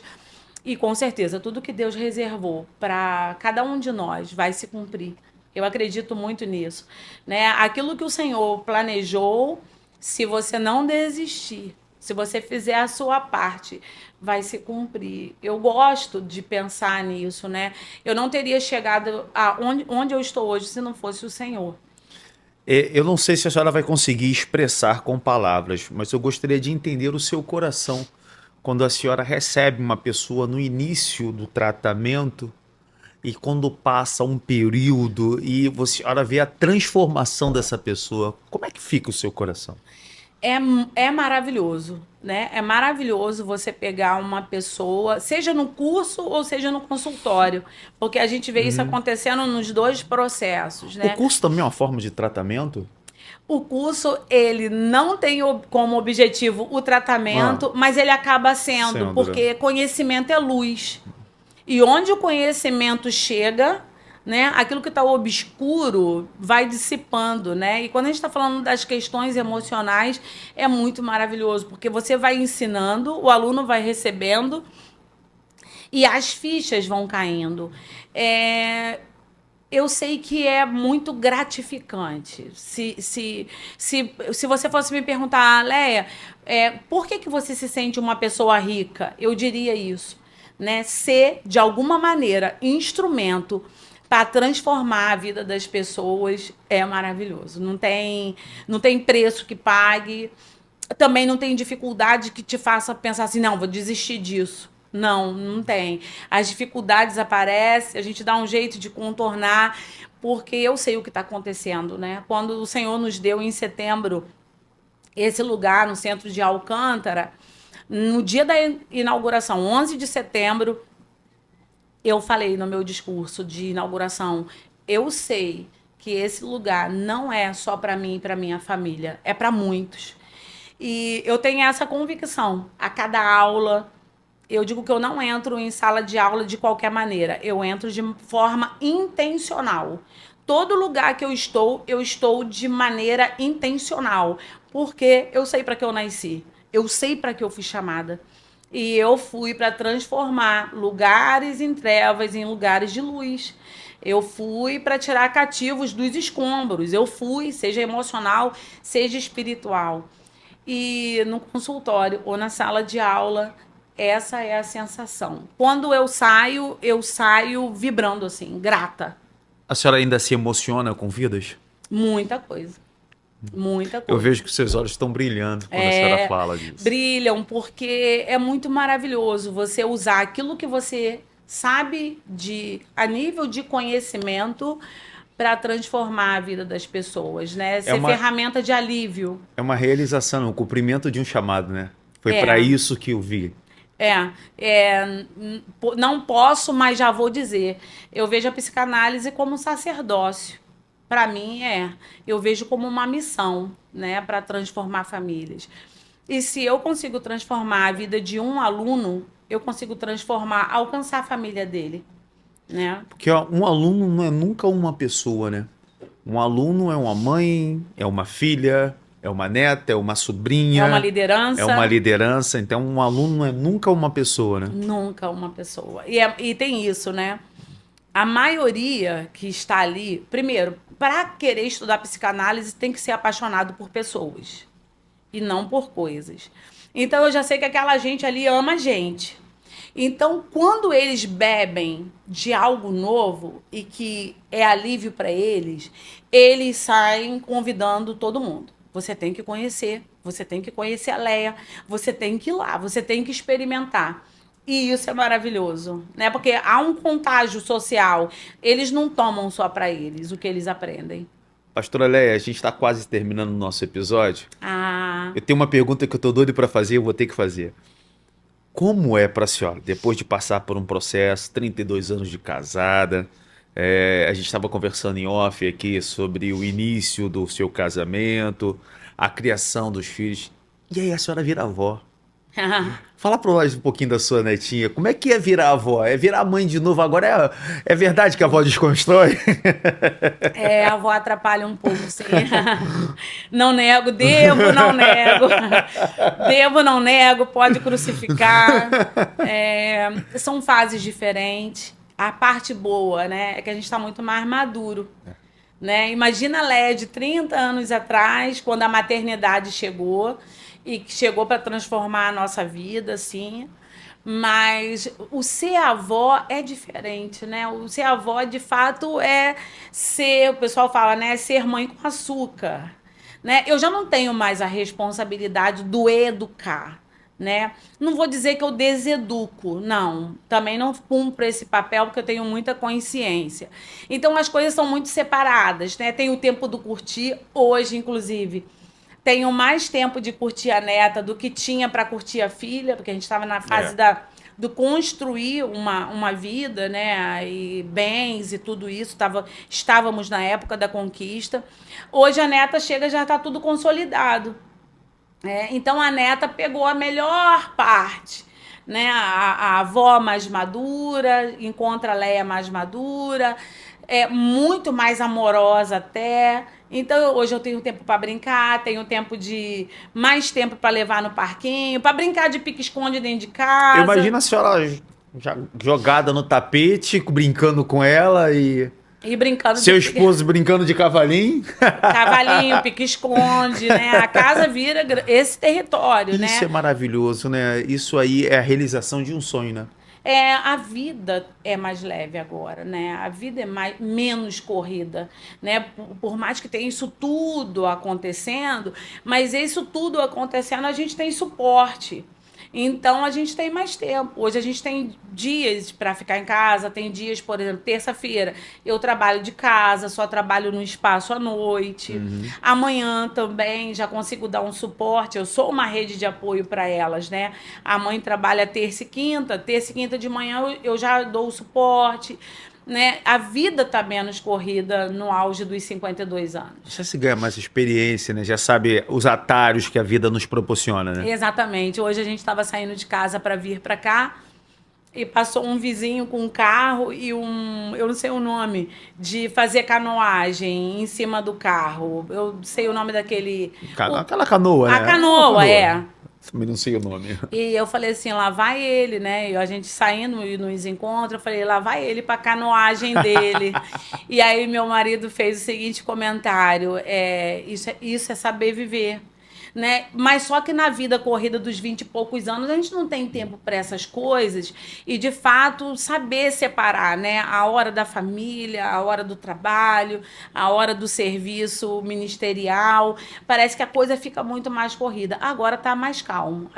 E com certeza, tudo que Deus reservou para cada um de nós vai se cumprir. Eu acredito muito nisso, né? Aquilo que o Senhor planejou, se você não desistir, se você fizer a sua parte, vai se cumprir. Eu gosto de pensar nisso, né? Eu não teria chegado onde eu estou hoje se não fosse o Senhor.
Eu não sei se a senhora vai conseguir expressar com palavras, mas eu gostaria de entender o seu coração quando a senhora recebe uma pessoa no início do tratamento e quando passa um período e a senhora vê a transformação dessa pessoa. Como é que fica o seu coração?
É maravilhoso, né? É maravilhoso você pegar uma pessoa, seja no curso ou seja no consultório, porque a gente vê isso acontecendo nos dois processos, né?
O curso também é uma forma de tratamento?
O curso, ele não tem como objetivo o tratamento, mas ele acaba sendo, porque conhecimento é luz. E onde o conhecimento chega, né, aquilo que está obscuro vai dissipando, né? E quando a gente está falando das questões emocionais, é muito maravilhoso, porque você vai ensinando, o aluno vai recebendo e as fichas vão caindo. Eu sei que é muito gratificante. Se você fosse me perguntar, Leia, por que você se sente uma pessoa rica? Eu diria isso, né? Ser, de alguma maneira, instrumento para transformar a vida das pessoas é maravilhoso. Não tem preço que pague. Também não tem dificuldade que te faça pensar assim, não, vou desistir disso. Não tem. As dificuldades aparecem, a gente dá um jeito de contornar, porque eu sei o que está acontecendo, né? Quando o Senhor nos deu em setembro esse lugar no centro de Alcântara, no dia da inauguração, 11 de setembro, eu falei no meu discurso de inauguração, eu sei que esse lugar não é só para mim e para minha família, é para muitos. E eu tenho essa convicção. A cada aula, eu digo que eu não entro em sala de aula de qualquer maneira, eu entro de forma intencional. Todo lugar que eu estou de maneira intencional, porque eu sei para que eu nasci, eu sei para que eu fui chamada. E eu fui para transformar lugares em trevas em lugares de luz. Eu fui para tirar cativos dos escombros. Eu fui, seja emocional, seja espiritual. E no consultório ou na sala de aula, essa é a sensação. Quando eu saio vibrando assim, grata.
A senhora ainda se emociona com vidas?
Muita coisa. Muita
Eu
coisa.
vejo que seus olhos estão brilhando quando a senhora fala disso.
Brilham, porque é muito maravilhoso você usar aquilo que você sabe a nível de conhecimento para transformar a vida das pessoas, né? Ser ferramenta de alívio.
É uma realização, um cumprimento de um chamado, né? Foi
É.
para isso que eu vi.
Não posso, mas já vou dizer. Eu vejo a psicanálise como um sacerdócio. Para mim, eu vejo como uma missão, né, para transformar famílias. E se eu consigo transformar a vida de um aluno, eu consigo alcançar a família dele, né?
Porque ó, um aluno não é nunca uma pessoa, né? Um aluno é uma mãe, é uma filha, é uma neta, é uma sobrinha.
É uma liderança.
É uma liderança. Então, um aluno não é nunca uma pessoa, né?
Nunca uma pessoa. E tem isso, né? A maioria que está ali, primeiro, para querer estudar psicanálise, tem que ser apaixonado por pessoas e não por coisas. Então, eu já sei que aquela gente ali ama a gente. Então, quando eles bebem de algo novo e que é alívio para eles, eles saem convidando todo mundo. Você tem que conhecer a Leia, você tem que ir lá, você tem que experimentar. E isso é maravilhoso, né? Porque há um contágio social. Eles não tomam só para eles o que eles aprendem.
Pastora Leia, a gente está quase terminando o nosso episódio.
Ah.
Eu tenho uma pergunta que eu tô doido para fazer, eu vou ter que fazer. Como é para a senhora, depois de passar por um processo, 32 anos de casada, a gente estava conversando em off aqui sobre o início do seu casamento, a criação dos filhos, e aí a senhora vira avó. Fala para nós um pouquinho da sua netinha. Como é que é virar avó? É virar mãe de novo? Agora é verdade que a avó desconstrói?
A avó atrapalha um pouco, sim. Não nego, devo, não nego. Devo, não nego, pode crucificar. São fases diferentes. A parte boa, né, é que a gente está muito mais maduro. Né? Imagina a Léa de 30 anos atrás, quando a maternidade chegou e que chegou para transformar a nossa vida, assim. Mas o ser avó é diferente, né? O ser avó, de fato, o pessoal fala, né? Ser mãe com açúcar, né? Eu já não tenho mais a responsabilidade do educar, né? Não vou dizer que eu deseduco, não. Também não cumpro esse papel porque eu tenho muita consciência. Então as coisas são muito separadas, né? Tem o tempo do curtir, hoje, inclusive. Tenho mais tempo de curtir a neta do que tinha para curtir a filha, porque a gente estava na fase do construir uma vida, né? E bens e tudo isso. Estávamos na época da conquista. Hoje a neta chega, já está tudo consolidado. Então a neta pegou a melhor parte, né? A avó mais madura, encontra a Leia mais madura, muito mais amorosa até. Então hoje eu tenho tempo para brincar, tenho mais tempo para levar no parquinho, para brincar de pique-esconde dentro de casa.
Eu imagino a senhora já jogada no tapete, brincando com ela e
brincando
seu esposo brincando de cavalinho.
Cavalinho, pique-esconde, né? A casa vira esse território, né?
Isso é maravilhoso, né? Isso aí é a realização de um sonho, né?
A vida é mais leve agora, né? A vida é menos corrida, né? Por mais que tenha isso tudo acontecendo, mas isso tudo acontecendo, a gente tem suporte. Então a gente tem mais tempo. Hoje a gente tem dias para ficar em casa, tem dias, por exemplo, terça-feira eu trabalho de casa, só trabalho no espaço à noite. Amanhã também já consigo dar um suporte. Eu sou uma rede de apoio para elas, né? A mãe trabalha terça e quinta de manhã eu já dou o suporte. Né? A vida tá menos corrida no auge dos 52 anos.
Você se ganha mais experiência, né? Já sabe os atalhos que a vida nos proporciona, né?
Exatamente. Hoje a gente estava saindo de casa para vir para cá e passou um vizinho com um carro e eu não sei o nome, de fazer canoagem em cima do carro. Eu sei o nome daquele...
Aquela canoa, né?
A canoa,
Também não sei o nome.
E eu falei assim, lá vai ele, né? E a gente saindo e nos encontros, eu falei, lá vai ele pra canoagem dele. E aí meu marido fez o seguinte comentário, isso é saber viver. Né? Mas só que na vida corrida dos 20 e poucos anos, a gente não tem tempo para essas coisas e, de fato, saber separar, né? A hora da família, a hora do trabalho, a hora do serviço ministerial. Parece que a coisa fica muito mais corrida. Agora está mais calmo.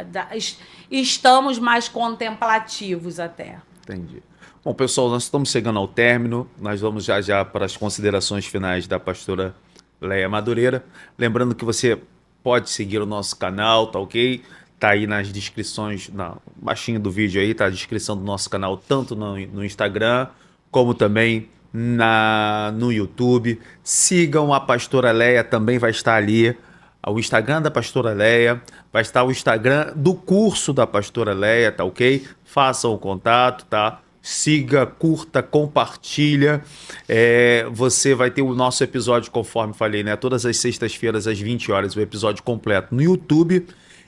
Estamos mais contemplativos até.
Entendi. Bom, pessoal, nós estamos chegando ao término. Nós vamos já para as considerações finais da pastora Leia Madureira. Lembrando que você pode seguir o nosso canal, tá ok? Tá aí nas descrições, baixinho do vídeo aí, tá a descrição do nosso canal, tanto no Instagram, como também no YouTube. Sigam a pastora Leia, também vai estar ali o Instagram da pastora Leia, vai estar o Instagram do curso da pastora Leia, tá ok? Façam o contato, tá? Siga, curta, compartilha. Você vai ter o nosso episódio, conforme falei, né? Todas as sextas-feiras, às 20 horas, o episódio completo no YouTube.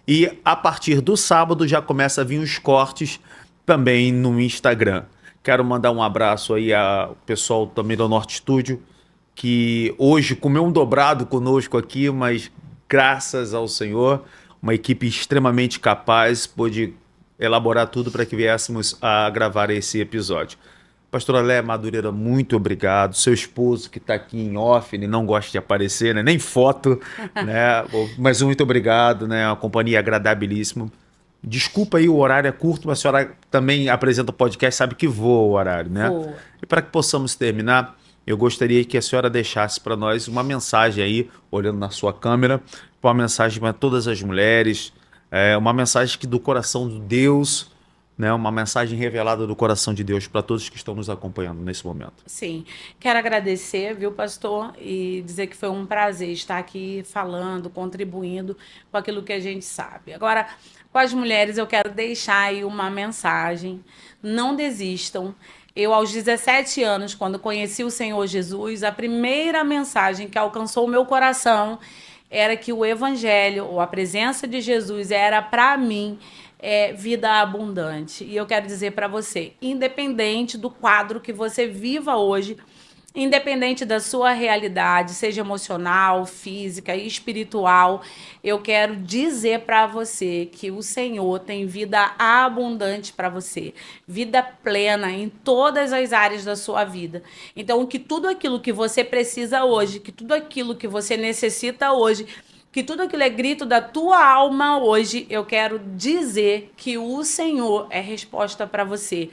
E a partir do sábado já começa a vir os cortes também no Instagram. Quero mandar um abraço aí ao pessoal também do Norte Studio, que hoje comeu um dobrado conosco aqui, mas graças ao Senhor, uma equipe extremamente capaz, pôde elaborar tudo para que viéssemos a gravar esse episódio. Pastora Leia Madureira, muito obrigado. Seu esposo que está aqui em off, ele não gosta de aparecer, né? Nem foto, né? Mas muito obrigado, né? Uma companhia agradabilíssima. Desculpa aí, o horário é curto, mas a senhora também apresenta o podcast, sabe que voa o horário, né?
Boa.
E para que possamos terminar, eu gostaria que a senhora deixasse para nós uma mensagem aí, olhando na sua câmera, uma mensagem para todas as mulheres, uma mensagem do coração de Deus, né? Uma mensagem revelada do coração de Deus para todos que estão nos acompanhando nesse momento.
Sim, quero agradecer, viu, pastor, e dizer que foi um prazer estar aqui falando, contribuindo com aquilo que a gente sabe. Agora, com as mulheres, eu quero deixar aí uma mensagem: não desistam. Eu, aos 17 anos, quando conheci o Senhor Jesus, a primeira mensagem que alcançou o meu coração era que o Evangelho, ou a presença de Jesus, era para mim vida abundante. E eu quero dizer para você, independente do quadro que você viva hoje, independente da sua realidade, seja emocional, física e espiritual, eu quero dizer para você que o Senhor tem vida abundante para você, vida plena em todas as áreas da sua vida. Então, que tudo aquilo que você precisa hoje, que tudo aquilo que você necessita hoje, que tudo aquilo é grito da tua alma hoje, eu quero dizer que o Senhor é resposta para você.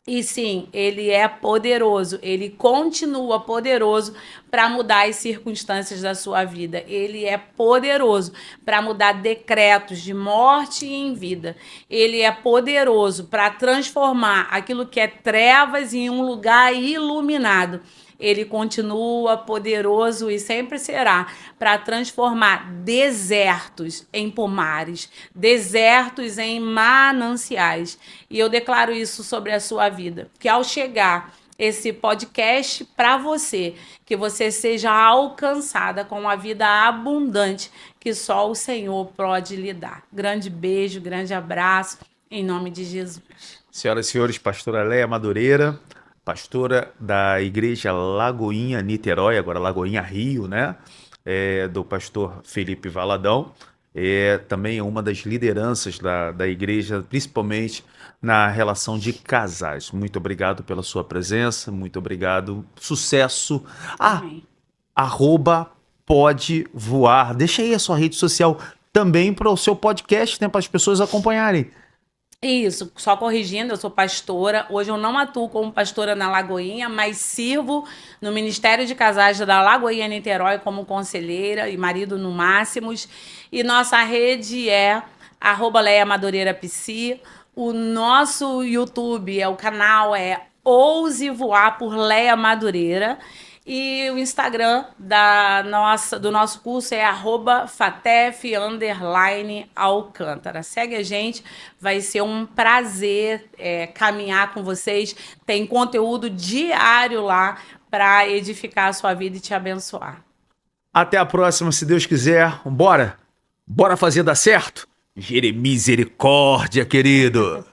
E sim, ele é poderoso, ele continua poderoso para mudar as circunstâncias da sua vida. Ele é poderoso para mudar decretos de morte em vida. Ele é poderoso para transformar aquilo que é trevas em um lugar iluminado. Ele continua poderoso e sempre será para transformar desertos em pomares, desertos em mananciais. E eu declaro isso sobre a sua vida, que ao chegar esse podcast para você, que você seja alcançada com a vida abundante que só o Senhor pode lhe dar. Grande beijo, grande abraço, em nome de Jesus.
Senhoras e senhores, pastora Leia Madureira, pastora da Igreja Lagoinha Niterói, agora Lagoinha Rio, né? Do pastor Felipe Valadão. Também é uma das lideranças da igreja, principalmente na relação de casais. Muito obrigado pela sua presença, muito obrigado. Sucesso.
Amém.
Pode voar. Deixa aí a sua rede social também para o seu podcast, né? Para as pessoas acompanharem.
Isso, só corrigindo, eu sou pastora. Hoje eu não atuo como pastora na Lagoinha, mas sirvo no Ministério de Casais da Lagoinha Niterói como conselheira e marido no Máximos. E nossa rede é @LeiaMadureiraPsi. O nosso YouTube, o canal é Ouse Voar por Leia Madureira. E o Instagram do nosso curso é @fatef_Alcântara. Segue a gente, vai ser um prazer caminhar com vocês. Tem conteúdo diário lá para edificar a sua vida e te abençoar.
Até a próxima, se Deus quiser. Bora fazer dar certo? Misericórdia, querido.